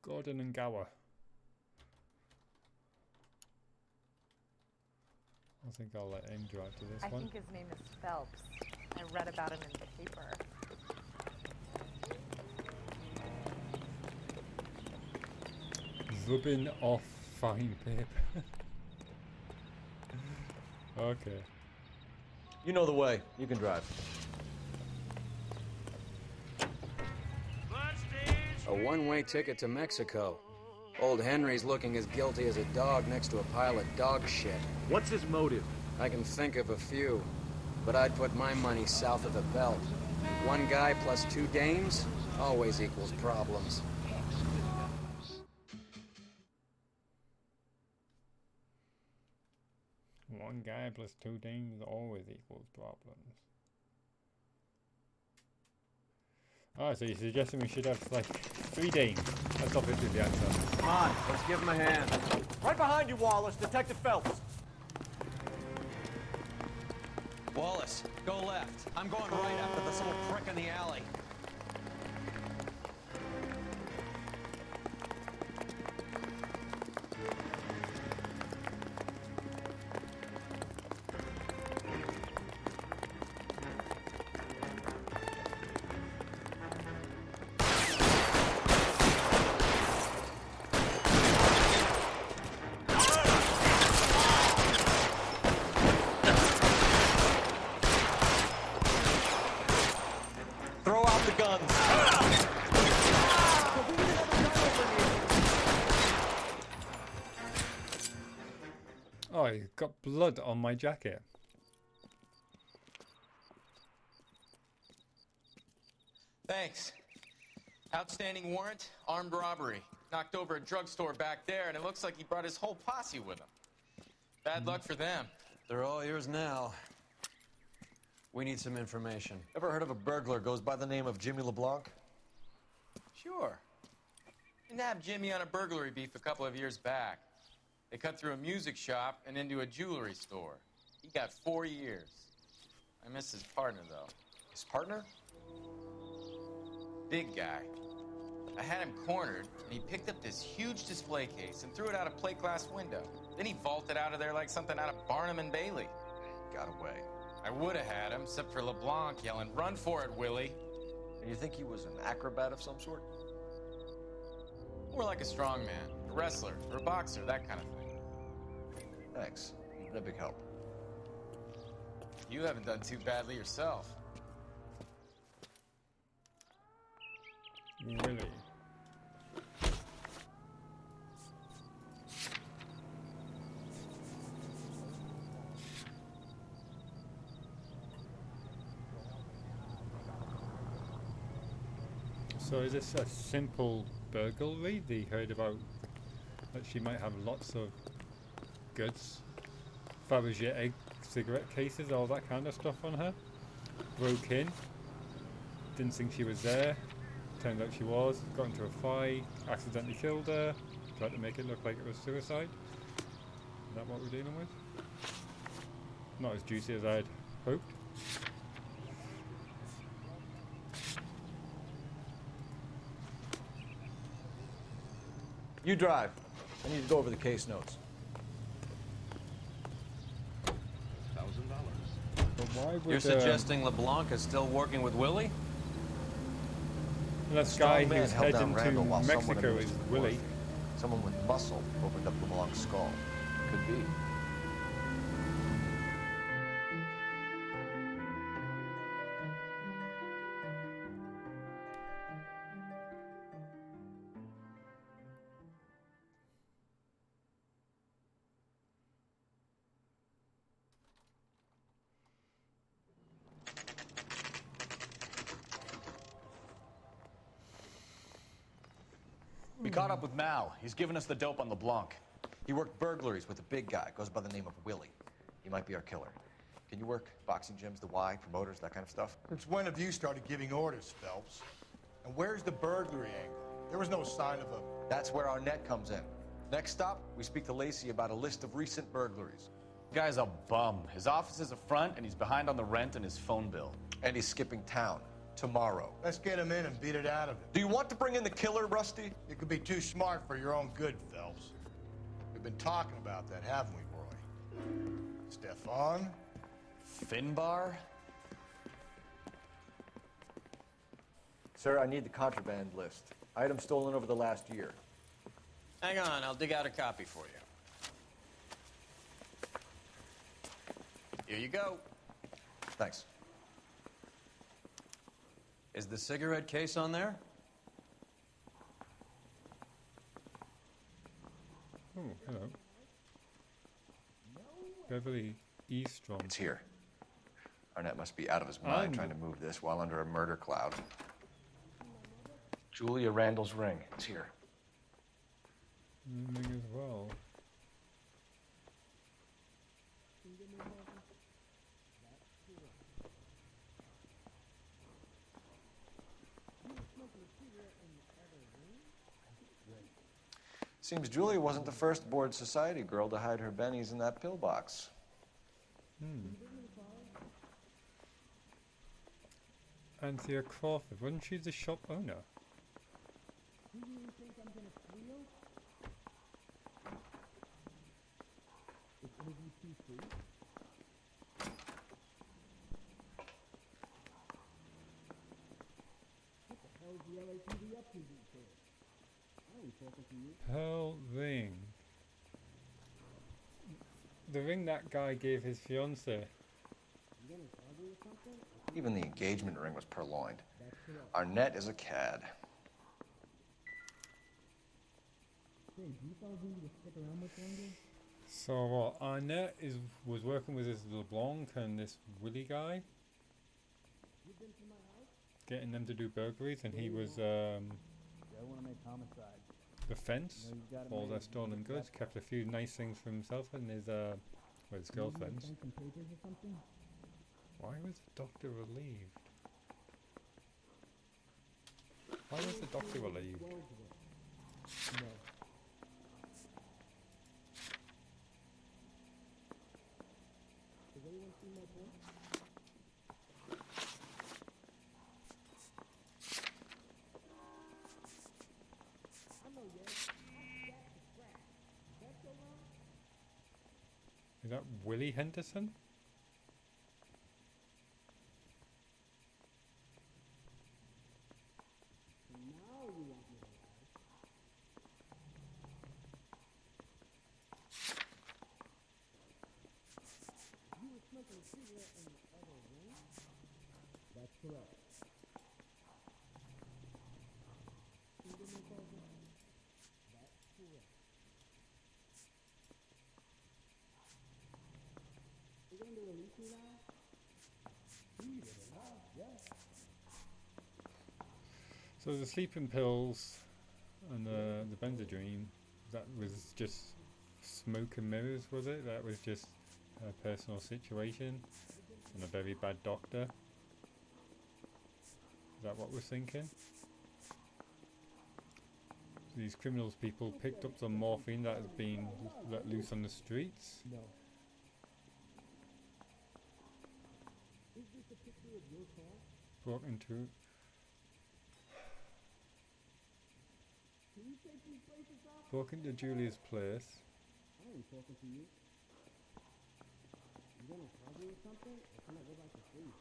Gordon and Gower. I think I'll let him drive to this I one. think his name is Phelps. I read about him in the paper. Rubbing off fine paper. Okay. You know the way. You can drive. A one-way ticket to Mexico. Old Henry's looking as guilty as a dog next to a pile of dog shit. What's his motive? I can think of a few, but I'd put my money south of the belt. One guy plus two dames always equals problems. One guy plus two dames always equals problems. Oh, so you're suggesting we should have like 3 dames? That's obviously the answer. Come on, let's give him a hand. Right behind you, Wallace. Detective Phelps. Wallace, go left. I'm going right after this little prick in the alley. Drop the guns. Oh, I got blood on my jacket. Thanks. Outstanding warrant, armed robbery. Knocked over a drugstore back there, and it looks like he brought his whole posse with him. Bad luck for them. They're all yours now. We need some information. Ever heard of a burglar goes by the name of Jimmy LeBlanc? Sure. We nabbed Jimmy on a burglary beef a couple of years back. They cut through a music shop and into a jewelry store. He got 4 years. I miss his partner, though. His partner? Big guy. I had him cornered, and he picked up this huge display case and threw it out a plate glass window. Then he vaulted out of there like something out of Barnum and Bailey. Got away. I would have had him, except for LeBlanc yelling, "Run for it, Willie!" And you think he was an acrobat of some sort? More like a strongman, a wrestler, or a boxer, that kind of thing. Thanks. You've been a big help. You haven't done too badly yourself. Really? So is this a simple burglary? They heard about that she might have lots of goods, Fabergé egg cigarette cases, all that kind of stuff on her. Broke in, didn't think she was there, turned out she was, got into a fight, accidentally killed her, tried to make it look like it was suicide. Is that what we're dealing with? Not as juicy as I'd hoped. You drive. I need to go over the case notes. But why would You're suggesting LeBlanc is still working with Willie? That guy who's heading to Mexico is Willie. Someone with muscle opened up LeBlanc's skull. Could be. We caught up with Mao. He's given us the dope on LeBlanc. He worked burglaries with a big guy. Goes by the name of Willie. He might be our killer. Can you work boxing gyms, the Y, promoters, that kind of stuff? Since when have you started giving orders, Phelps? And where's the burglary angle? There was no sign of a... That's where our net comes in. Next stop, we speak to Lacey about a list of recent burglaries. The guy's a bum. His office is a front, and he's behind on the rent and his phone bill. And he's skipping town. Tomorrow. Let's get him in and beat it out of him. Do you want to bring in the killer, Rusty? You could be too smart for your own good, Phelps. We've been talking about that, haven't we, Roy? Stefan? Finbar? Sir, I need the contraband list. Items stolen over the last year. Hang on, I'll dig out a copy for you. Here you go. Thanks. Is the cigarette case on there? Oh, hello. Beverly Eastrom. It's here. Arnett must be out of his mind trying to move this while under a murder cloud. Julia Randall's ring. It's here. Ring as well. Seems Julia wasn't the first bored society girl to hide her bennies in that pillbox. Anthea Crawford, wasn't she the shop owner? Pearl ring. The ring that guy gave his fiance. Even the engagement ring was purloined. Arnett is a cad. So what? Arnett was working with this LeBlanc and this Willie guy, getting them to do burglaries, and he was I want to make homicide. the fence You know, you've gotta for all their make- stolen goods. Kept a few nice things for himself and his girlfriends. Why was the doctor relieved? Why was the doctor relieved? No. Does anyone see my point? I know, yes. That's so wrong. Is that Willie Henderson? Now you want me to lie. You were smoking a cigarette in the other room? That's correct. Can you give me a call back? That's correct. You're going to release me now? Yes. So the sleeping pills and the Benzedrine, that was just smoke and mirrors, was it? That was just a personal situation and a very bad doctor? Is that what we're thinking? These criminals people picked up some morphine that has been let loose on the streets. No. Is this a picture of your car? Brought into Can you take these braces off? broke into Julia's place. I ain't talking to you. You gonna trouble or something? Or can I go back to sleep?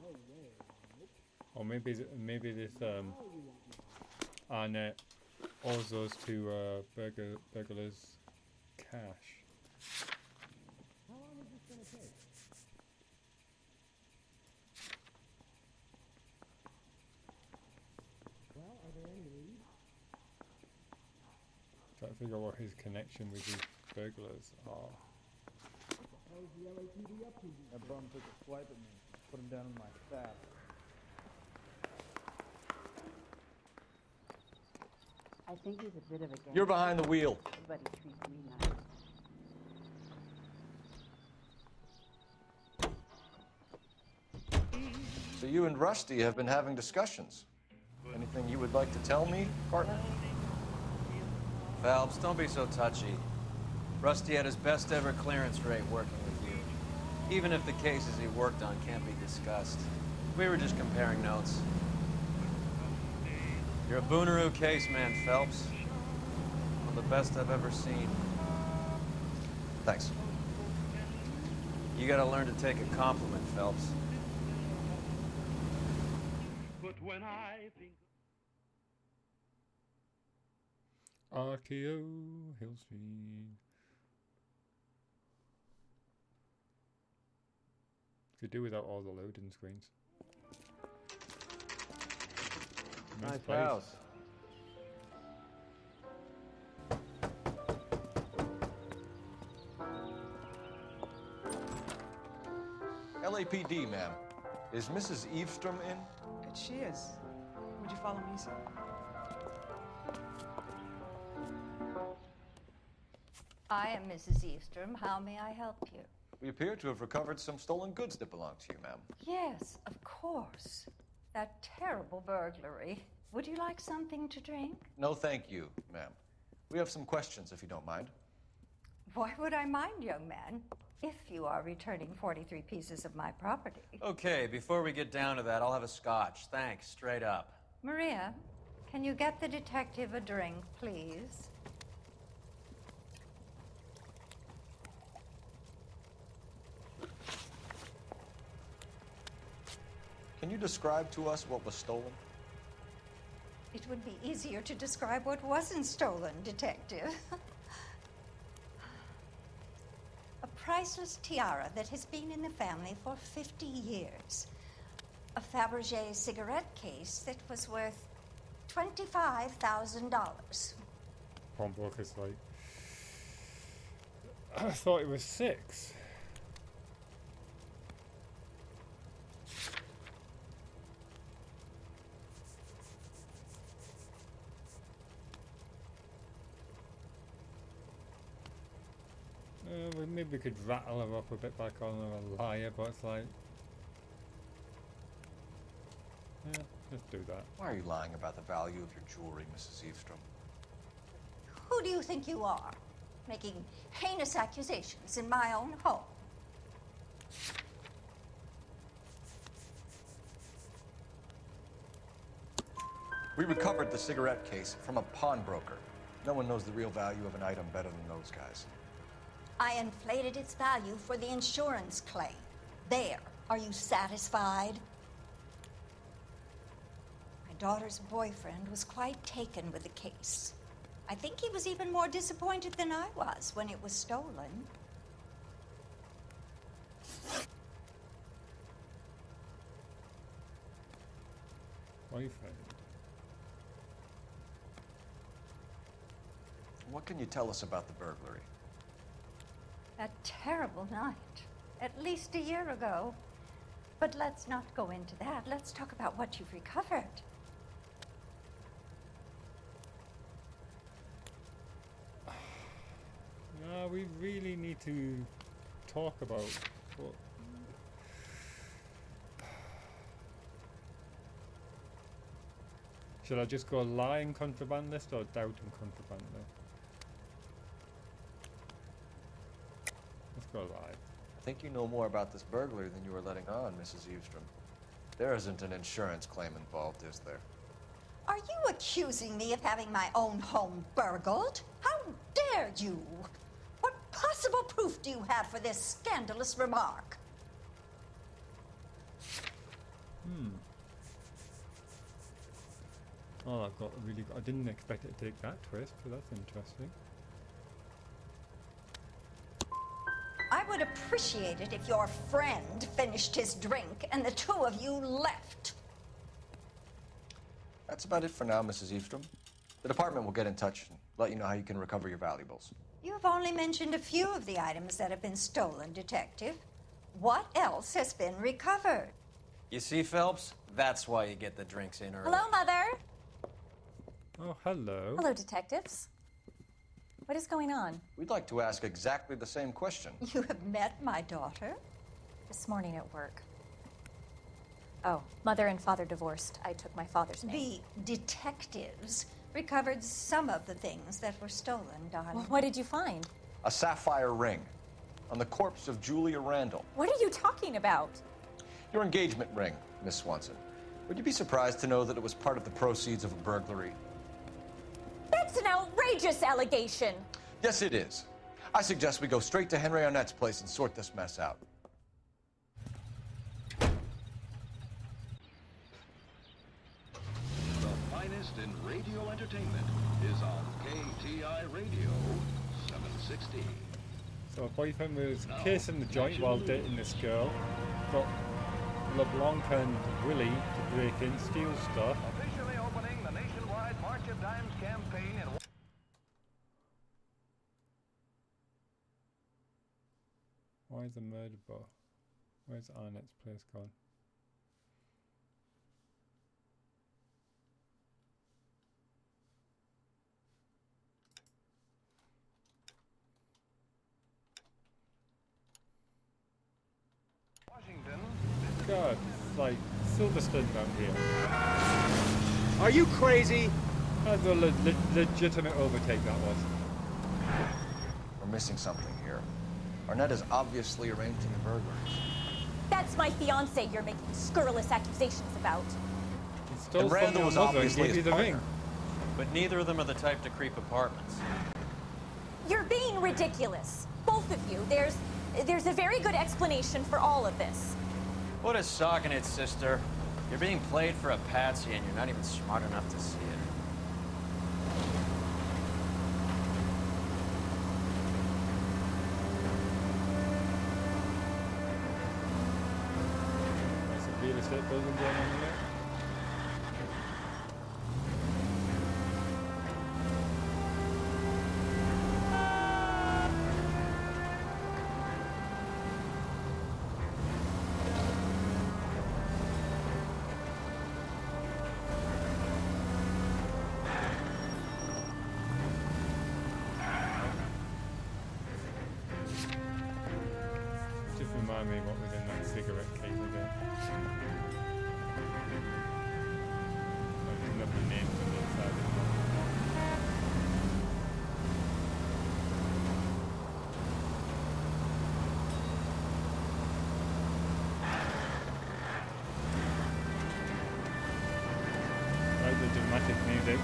No way. Nope. Or maybe this Now you want me to. Arnett owes those two burglars cash. How long is this gonna take? Well, are there any leads? Trying to figure out what his connection with these burglars are. What the hell is the LAPD up to these That days? bum took a swipe at me. Put him down in my sack. I think he's a bit of a gangster. You're behind the wheel. But he treats me nice. So you and Rusty have been having discussions. Anything you would like to tell me, partner? Phelps, don't be so touchy. Rusty had his best ever clearance rate working with you. Even if the cases he worked on can't be discussed. We were just comparing notes. You're a Booneroo case man, Phelps. One of the best I've ever seen. Thanks. You gotta learn to take a compliment, Phelps. But when I think RKO Hill Street. Could do without all the loading screens. Nice place. house. LAPD, ma'am. Is Mrs. Eavestrom in? She is. Would you follow me, sir? I am Mrs. Eastrom. How may I help you? We appear to have recovered some stolen goods that belong to you, ma'am. Yes, of course. That terrible burglary. Would you like something to drink? No, thank you, ma'am. We have some questions, if you don't mind. Why would I mind, young man, if you are returning 43 pieces of my property? Okay, before we get down to that, I'll have a scotch. Thanks, straight up. Maria, can you get the detective a drink, please? Can you describe to us what was stolen? It would be easier to describe what wasn't stolen, detective. A priceless tiara that has been in the family for 50 years. A Fabergé cigarette case that was worth $25,000. Pawnbroker's like, I thought it was 6. Well, maybe we could rattle her up a bit by calling her a liar, but it's like, yeah, let's do that. Why are you lying about the value of your jewelry, Mrs. Eavestrom? Who do you think you are, making heinous accusations in my own home? We recovered the cigarette case from a pawnbroker. No one knows the real value of an item better than those guys. I inflated its value for the insurance claim. There. Are you satisfied? My daughter's boyfriend was quite taken with the case. I think he was even more disappointed than I was when it was stolen. Boyfriend. What can you tell us about the burglary? A terrible night. At least a year ago. But let's not go into that. Let's talk about what you've recovered. No, we really need to talk about what... Should I just go lying contraband list or doubting contraband list? Let's go lie. I think you know more about this burglary than you were letting on, Mrs. Eavestrom. There isn't an insurance claim involved, is there? Are you accusing me of having my own home burgled? How dare you? What possible proof do you have for this scandalous remark? Oh, I've got a really... I didn't expect it to take that twist, but that's interesting. I would appreciate it if your friend finished his drink and the two of you left. That's about it for now, Mrs. Eavestrom. The department will get in touch and let you know how you can recover your valuables. You've only mentioned a few of the items that have been stolen, Detective. What else has been recovered? You see, Phelps? That's why you get the drinks in early. Hello, Mother. Oh, hello. Hello, detectives. What is going on? We'd like to ask exactly the same question. You have met my daughter? This morning at work. Oh, Mother and Father divorced. I took my father's name. The detectives recovered some of the things that were stolen, darling. Well, what did you find? A sapphire ring on the corpse of Julia Randall. What are you talking about? Your engagement ring, Miss Swanson. Would you be surprised to know that it was part of the proceeds of a burglary? That's an outrageous allegation. Yes, it is. I suggest we go straight to Henry Arnett's place and sort this mess out. The finest in radio entertainment is on KTI Radio 760. So a boyfriend was kissing the joint while dating this girl. Got LeBlanc and Willie to break in, steal stuff. Officially opening the nationwide March of Dimes campaign in... Why is the murder bar? Where's Arnett's place gone? Washington. God, it's like Silverstone down here. Are you crazy? That's a legitimate overtake that was. We're missing something here. Arnett is obviously arranging the burglaries. That's my fiance you're making scurrilous accusations about. He stole And from Randall your was mother and obviously gave you his the partner. ring. But neither of them are the type to creep apartments. You're being ridiculous. Both of you. There's a very good explanation for all of this. What is sock in it, sister? You're being played for a patsy and you're not even smart enough to see it. estate building going on here. Just remind me what was in that cigarette case again. There's nothing names on the inside. Like the dramatic music.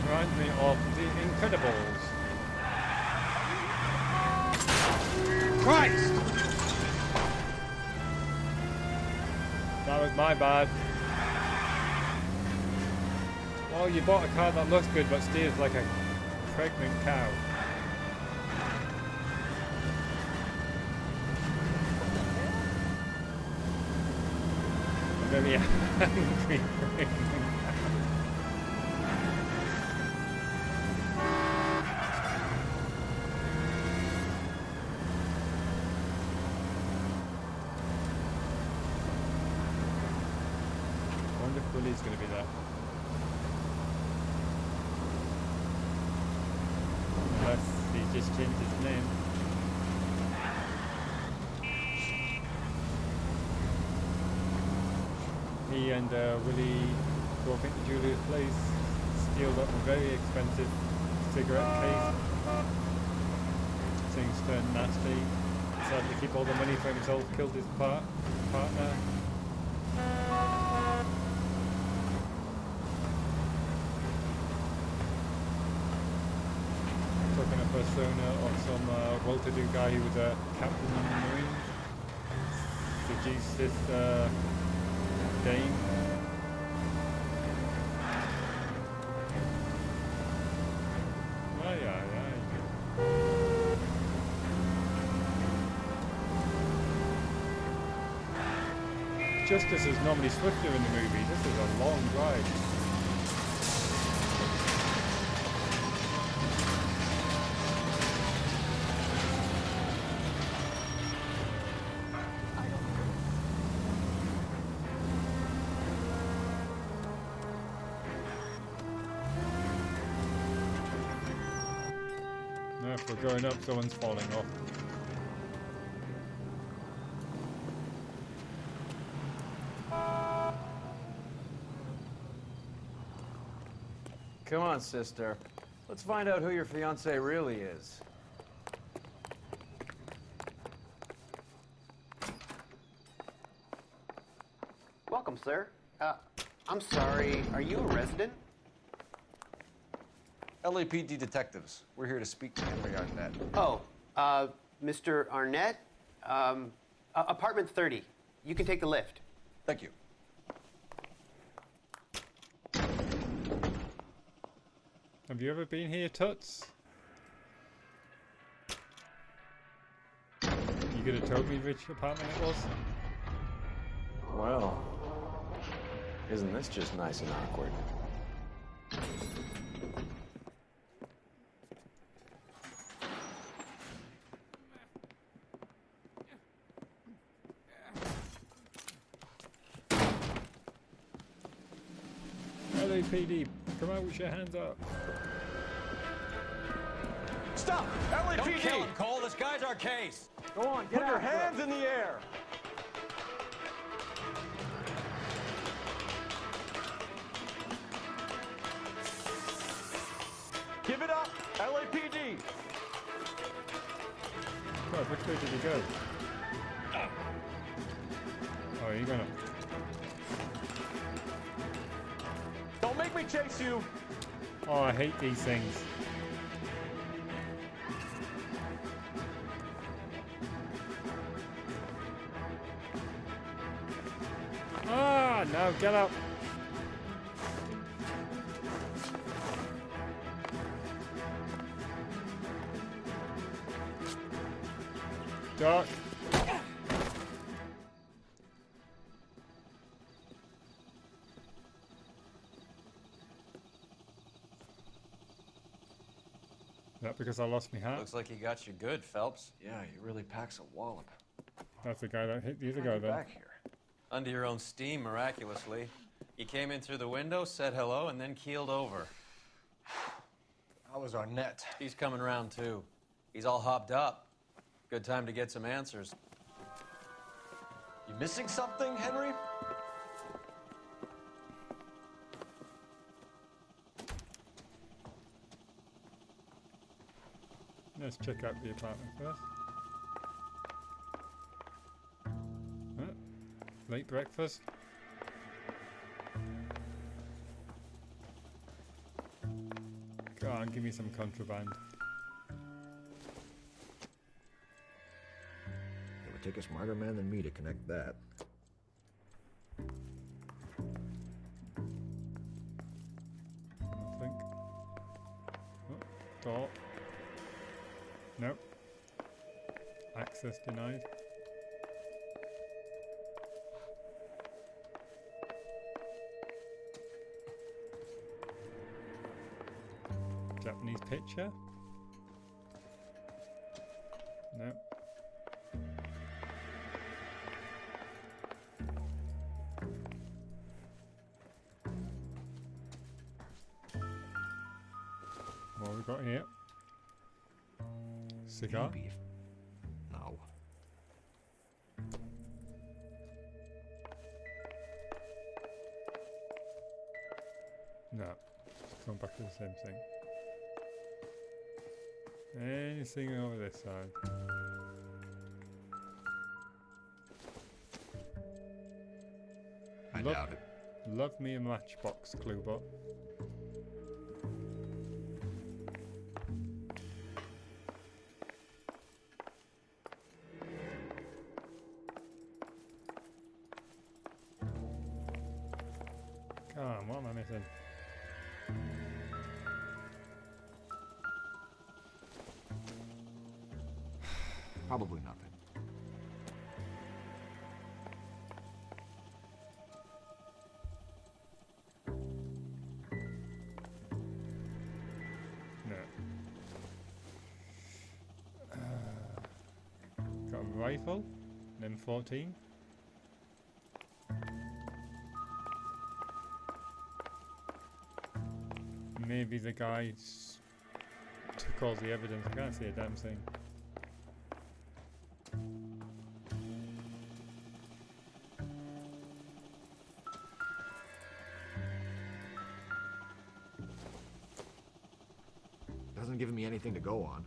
Reminds me of The Incredibles. Christ! That was my bad. Well, you bought a car that looks good but steers like a pregnant cow. I'm very angry pregnant cow. I wonder if Willie's going to be there. Unless he just changed his name. He and Willie go up into Julia's place, steal up a very expensive cigarette case. Things turn nasty. Decided to keep all the money for himself, killed his partner. Took on a persona of some well-to-do guy who was a captain in the Marines. Seduced this dame. Aye. Justice is normally swifter in the movie. This is a long ride. No, if we're going up, someone's falling off. Come on, sister. Let's find out who your fiance really is. Welcome, sir. I'm sorry, are you a resident? LAPD detectives. We're here to speak to Henry Arnett. Oh, Mr. Arnett? Apartment 30. You can take the lift. Thank you. Have you ever been here, Toots? You could have told me which apartment it was. Well, isn't this just nice and awkward? LAPD, come out with your hands up. Stop! LAPD! Don't kill him, Cole. This guy's our case. Go on, get Put your hands in the air! Give it up! LAPD! God, which way did he go? Oh, are you gonna... Don't make me chase you! Oh, I hate these things. Ah, no, get up. Doc. that because I lost my hat? Looks like he got you good, Phelps. Yeah, he really packs a wallop. That's the guy that hit the other guy then. Back here. Under your own steam, miraculously. He came in through the window, said hello, and then keeled over. How was Arnett? He's coming around, too. He's all hopped up. Good time to get some answers. You missing something, Henry? Let's check out the apartment first. Late breakfast. Go on, give me some contraband. It would take a smarter man than me to connect that. Nothing. Oh, door. Nope. Access denied. Japanese picture? Nope. What have we got here? Cigar? Beef. No. No. It's going back to the same thing. Anything over this side? I doubt it. Love me a matchbox, Cluebot. Come on, what am I missing? Probably nothing. No. Got a rifle, an M14. Maybe the guy took all the evidence. I can't see a damn thing. Hasn't given me anything to go on.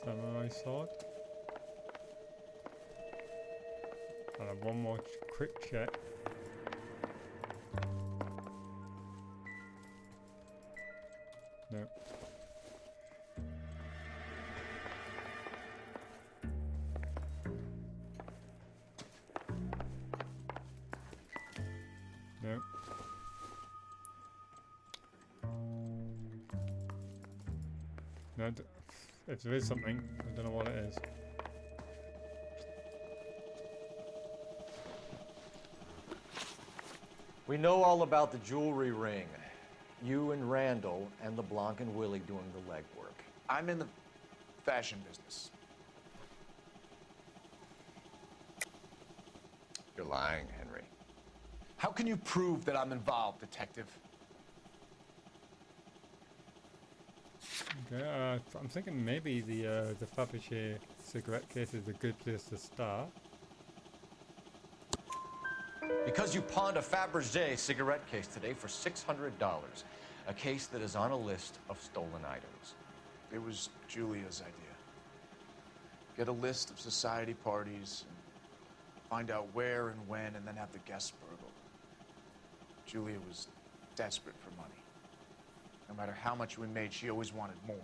Samurai sword. I'll have one more quick check. No. No. No, if there is something, I don't know what it is. We know all about the jewelry ring. You and Randall and LeBlanc and Willie doing the legwork. I'm in the fashion business. You're lying, Henry. How can you prove that I'm involved, detective? Okay, I'm thinking maybe the Fabergé cigarette case is a good place to start. Because you pawned a Fabergé cigarette case today for $600. A case that is on a list of stolen items. It was Julia's idea. Get a list of society parties, and find out where and when, and then have the guests burgled. Julia was desperate for money. No matter how much we made, she always wanted more.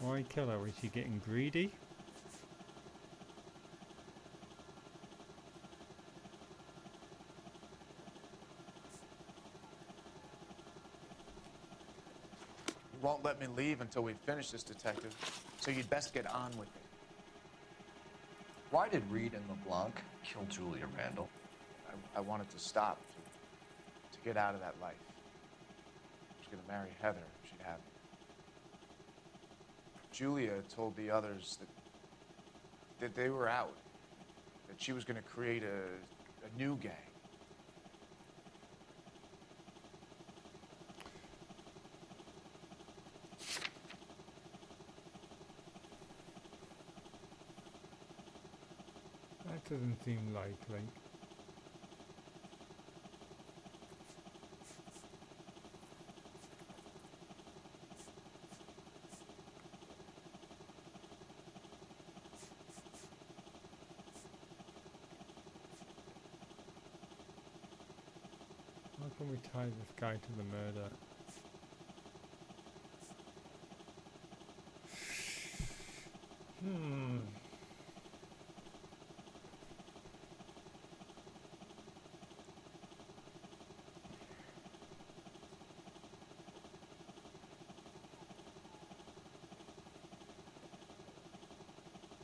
Why kill her? Was she getting greedy? You won't let me leave until we finish this, Detective, so you'd best get on with it. Why did Reed and LeBlanc kill Julia Randall? I wanted to stop, to get out of that life. I was going to marry Heather if she'd have me. Julia told the others that they were out, that she was going to create a new gang. That doesn't seem likely. How can we tie this guy to the murder?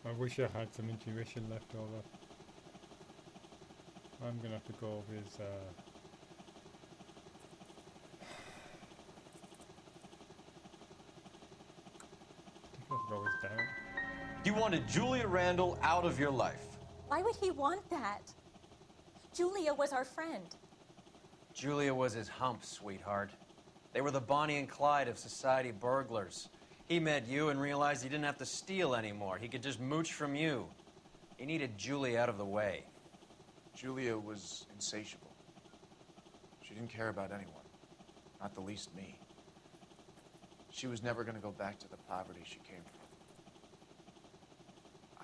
I wish I had some intuition left over. I'm gonna have to go with down. You wanted Julia Randall out of your life. Why would he want that? Julia was our friend. Julia was his hump, sweetheart. They were the Bonnie and Clyde of society burglars. He met you and realized he didn't have to steal anymore. He could just mooch from you. He needed Julia out of the way. Julia was insatiable. She didn't care about anyone, not the least me. She was never going to go back to the poverty she came from.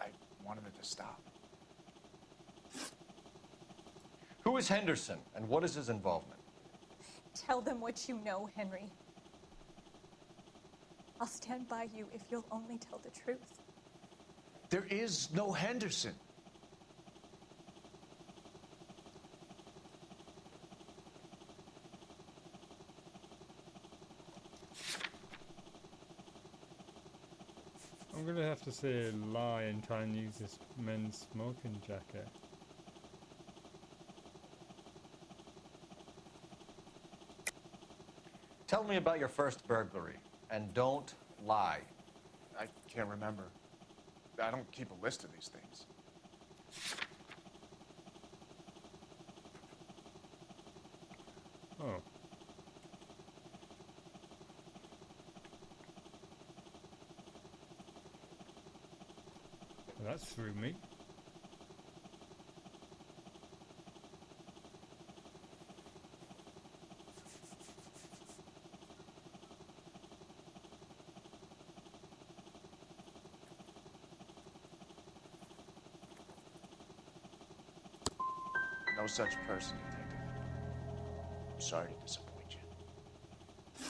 I wanted it to stop. Who is Henderson, and what is his involvement? Tell them what you know, Henry. I'll stand by you if you'll only tell the truth. There is no Henderson. I'm gonna have to say a lie and try and use this men's smoking jacket. Tell me about your first burglary, and don't lie. I can't remember. I don't keep a list of these things. Oh. Well, that's through me. No such person, Detective. I'm sorry to disappoint you.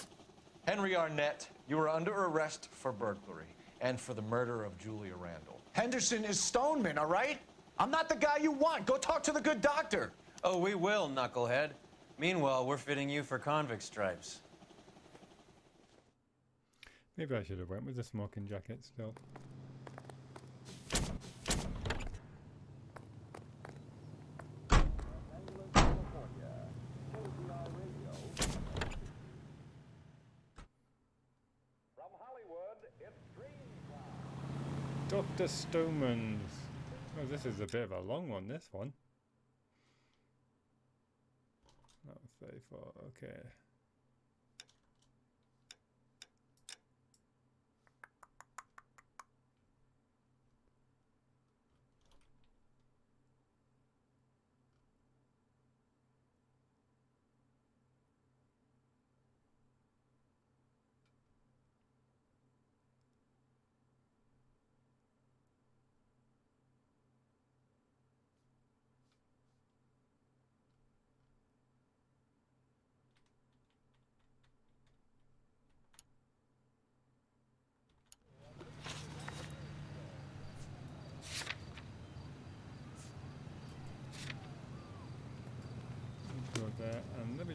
Henry Arnett, you are under arrest for burglary and for the murder of Julia Randall. Henderson is Stoneman, all right? I'm not the guy you want. Go talk to the good doctor. Oh, we will, knucklehead. Meanwhile, we're fitting you for convict stripes. Maybe I should have went with the smoking jacket still. Dr. Stoneman's. Oh, this is a bit of a long one, this one. That was 34, okay.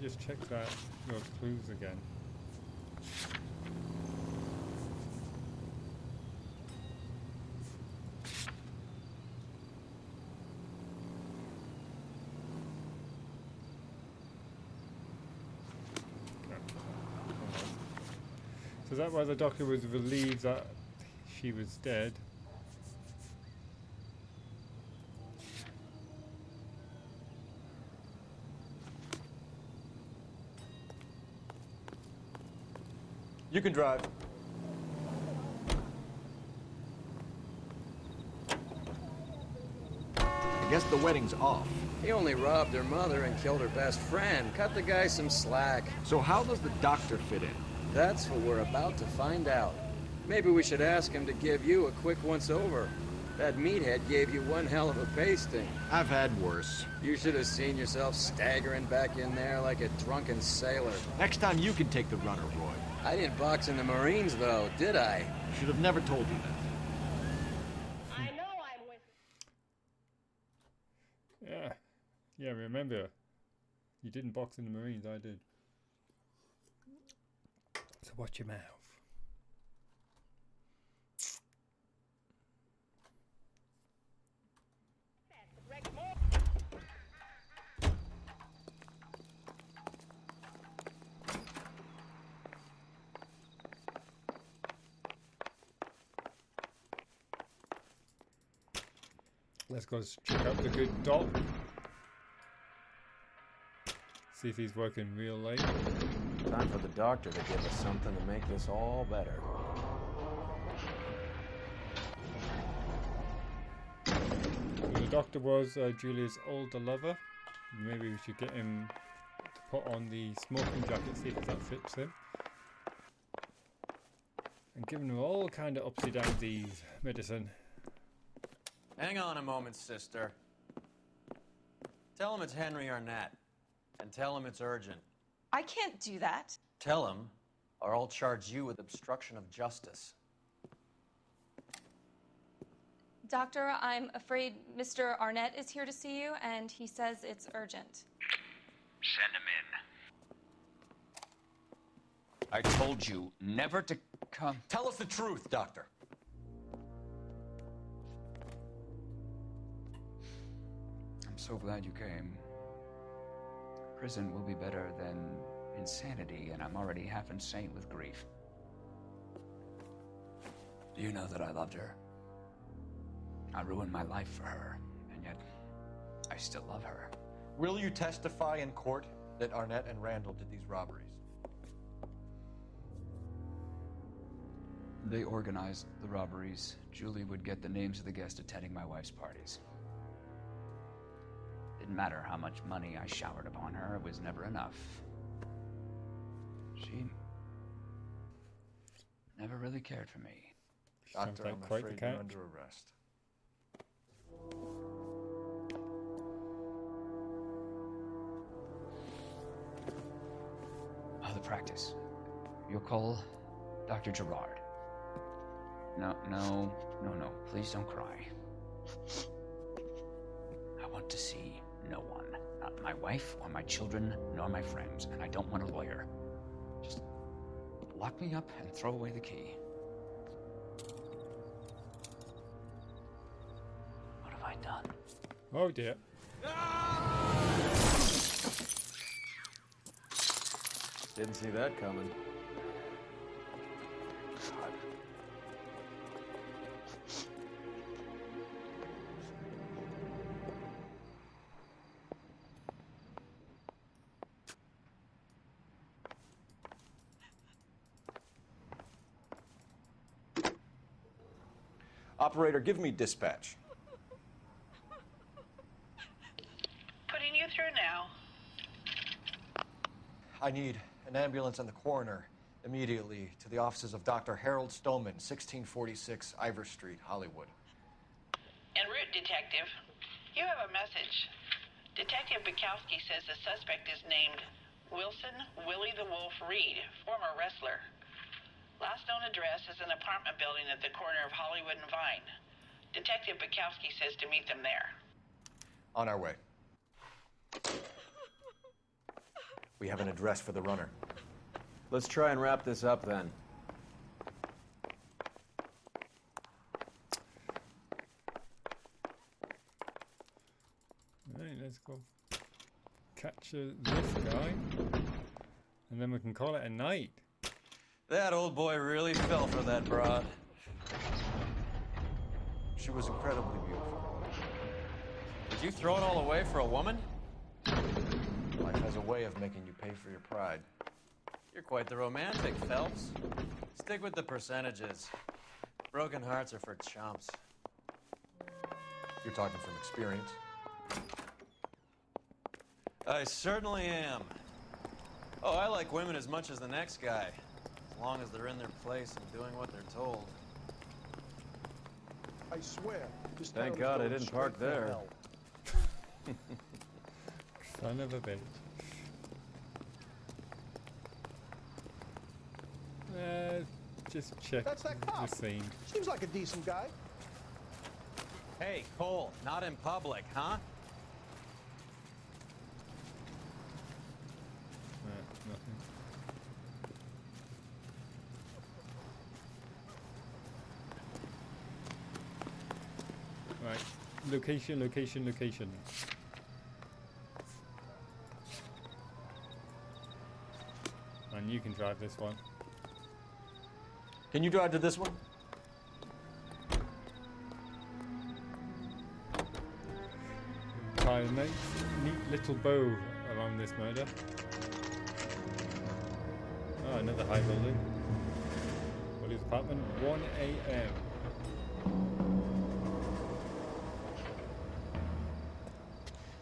just check those clues again. So that why the doctor was relieved that she was dead. You can drive. I guess the wedding's off. He only robbed her mother and killed her best friend. Cut the guy some slack. So how does the doctor fit in? That's what we're about to find out. Maybe we should ask him to give you a quick once-over. That meathead gave you one hell of a pasting. I've had worse. You should have seen yourself staggering back in there like a drunken sailor. Next time you can take the runner, Roy. I didn't box in the Marines, though, did I? Should have never told you that. I know I'm with. Yeah. Yeah, remember. You didn't box in the Marines, I did. So watch your mouth. Let's go check out the good doc. See if he's working real late. Time for the doctor to give us something to make this all better. So the doctor was Julia's older lover. Maybe we should get him to put on the smoking jacket, see if that fits him. And giving him all kind of upsy downsies medicine. Hang on a moment, sister. Tell him it's Henry Arnett. And tell him it's urgent. I can't do that. Tell him, or I'll charge you with obstruction of justice. Doctor, I'm afraid Mr. Arnett is here to see you, and he says it's urgent. Send him in. I told you never to come. Tell us the truth, Doctor. I'm so glad you came. Prison will be better than insanity, and I'm already half insane with grief. Do you know that I loved her? I ruined my life for her, and yet I still love her. Will you testify in court that Arnett and Randall did these robberies? They organized the robberies. Julie would get the names of the guests attending my wife's parties. Didn't matter how much money I showered upon her, it was never enough. She never really cared for me. Doctor, I'm afraid you're under arrest. The practice. You'll call Dr. Gerard. No. Please don't cry. I want to see no one. Not my wife or my children, nor my friends. And I don't want a lawyer. Just lock me up and throw away the key. What have I done? Oh dear. Didn't see that coming. Operator, give me dispatch. Putting you through now. I need an ambulance and the coroner immediately to the offices of Dr. Harold Stoneman, 1646 Ivor Street, Hollywood. En route, Detective. You have a message. Detective Bukowski says the suspect is named Wilson Willie the Wolf Reed, former wrestler. Last known address is an apartment building at the corner of Hollywood and Vine. Detective Bukowski says to meet them there. On our way. We have an address for the runner. Let's try and wrap this up then. Alright, let's go capture this guy. And then we can call it a night. That old boy really fell for that broad. She was incredibly beautiful. Did you throw it all away for a woman? Life has a way of making you pay for your pride. You're quite the romantic, Phelps. Stick with the percentages. Broken hearts are for chumps. You're talking from experience. I certainly am. Oh, I like women as much as the next guy. As long as they're in their place and doing what they're told. I swear. This Thank town is God I going didn't straight park to there. hell. Son of a bitch. Just check That's that cop. the scene. Seems like a decent guy. Hey, Cole, not in public, huh? Nothing. Right. Location, location, location. And you can drive this one. Can you drive to this one? Tie a neat little bow around this murder. Oh, another high building. Wally's apartment, 1 a.m.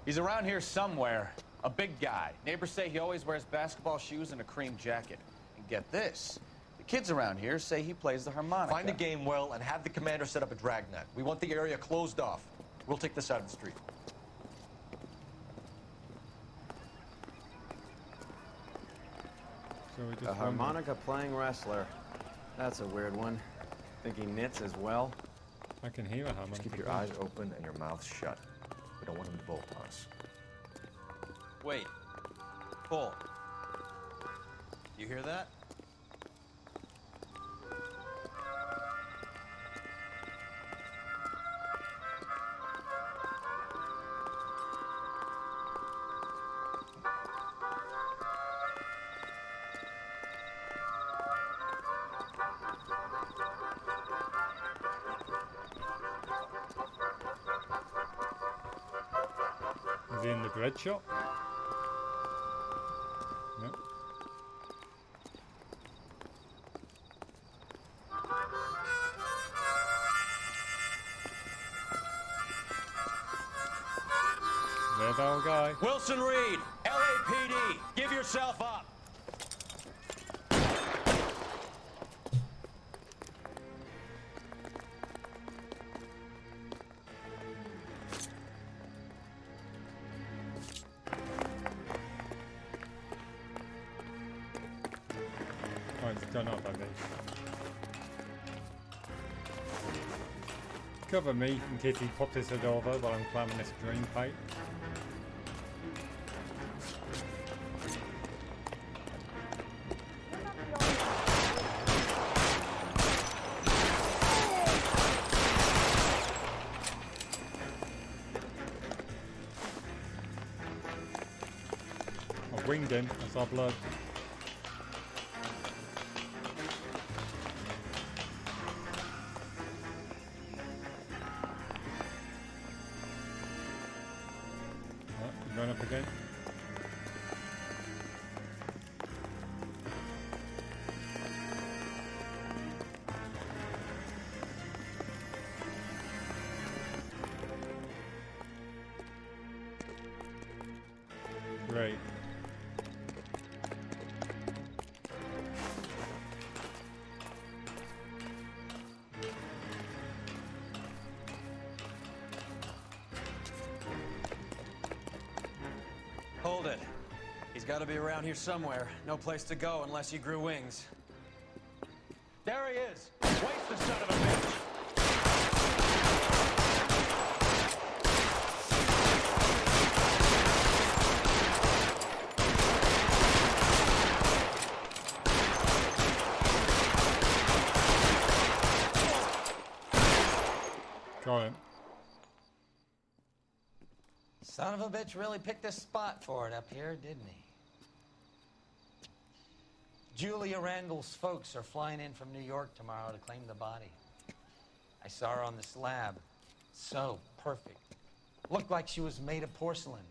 He's around here somewhere. A big guy. Neighbors say he always wears basketball shoes and a cream jacket. And get this. The kids around here say he plays the harmonica. Find the game well and have the commander set up a dragnet. We want the area closed off. We'll take this side of the street. So we just A harmonica playing wrestler. That's a weird one. Think he knits as well? I can hear a harmonica. Just keep your eyes open and your mouth shut. We don't want him to bolt on us. Wait. Cole. You hear that? Is he in the bread shop? No. There's our guy. Wilson Reed, LAPD, give yourself up. Oh, it's gone up, I think. Cover me in case he pops his head over while I'm climbing this drain pipe. I winged him, I saw blood. Run up again. Great. Hold it. He's got to be around here somewhere. No place to go unless he grew wings. There he is. Waste the son of a bitch. Go on. Son of a bitch really picked a spot for it up here, didn't he? Julia Randall's folks are flying in from New York tomorrow to claim the body. I saw her on the slab. So perfect. Looked like she was made of porcelain.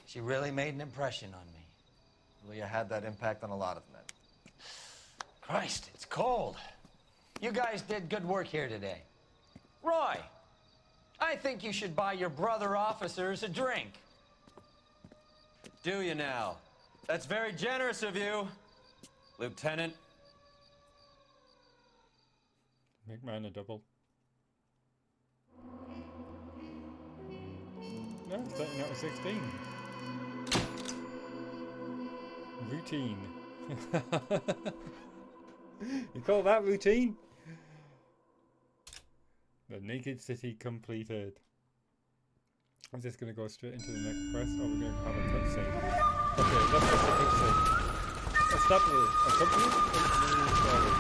She really made an impression on me. Julia had that impact on a lot of men. Christ, it's cold. You guys did good work here today. Roy, I think you should buy your brother officers a drink. Do you now? That's very generous of you, Lieutenant. Make mine a double. No, it's 13 out of 16. Routine. You call that routine? The Naked City completed. Is this going to go straight into the next quest, or are we going to have a cutscene? Okay, let's get the cutscene. Establish a company story.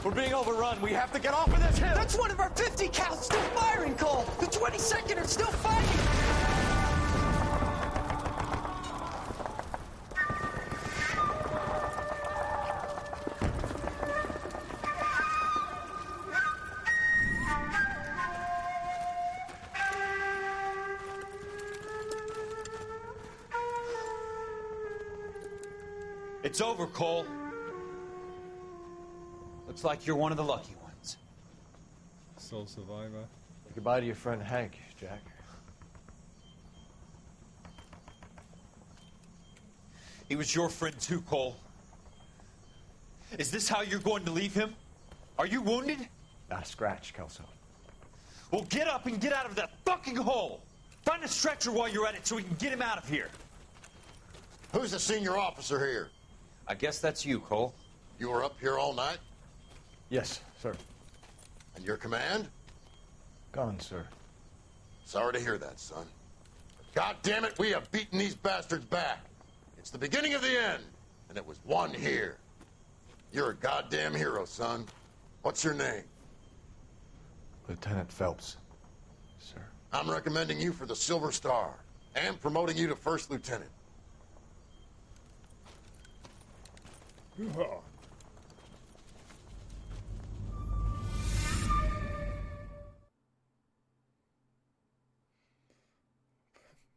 We're being overrun. We have to get off of this hill. That's one of our 50 cals still firing, Cole. The 22nd are still fighting. It's over, Cole. Looks like you're one of the lucky ones. Sole survivor. Say goodbye to your friend Hank, Jack. He was your friend too, Cole. Is this how you're going to leave him? Are you wounded? Not a scratch, Kelso. Well, get up and get out of that fucking hole! Find a stretcher while you're at it so we can get him out of here. Who's the senior officer here? I guess that's you, Cole. You were up here all night? Yes, sir. And your command? Gone, sir. Sorry to hear that, son. God damn it, we have beaten these bastards back. It's the beginning of the end, and it was one here. You're a goddamn hero, son. What's your name? Lieutenant Phelps, sir. I'm recommending you for the Silver Star and promoting you to first lieutenant.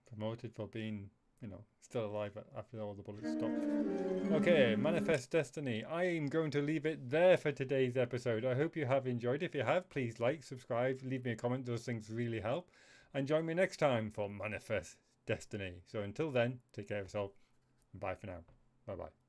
Promoted for being, still alive after all the bullets stopped. Okay, Manifest Destiny. I am going to leave it there for today's episode. I hope you have enjoyed. If you have, please like, subscribe, leave me a comment. Those things really help. And join me next time for Manifest Destiny. So until then, take care of yourself. Bye for now. Bye-bye.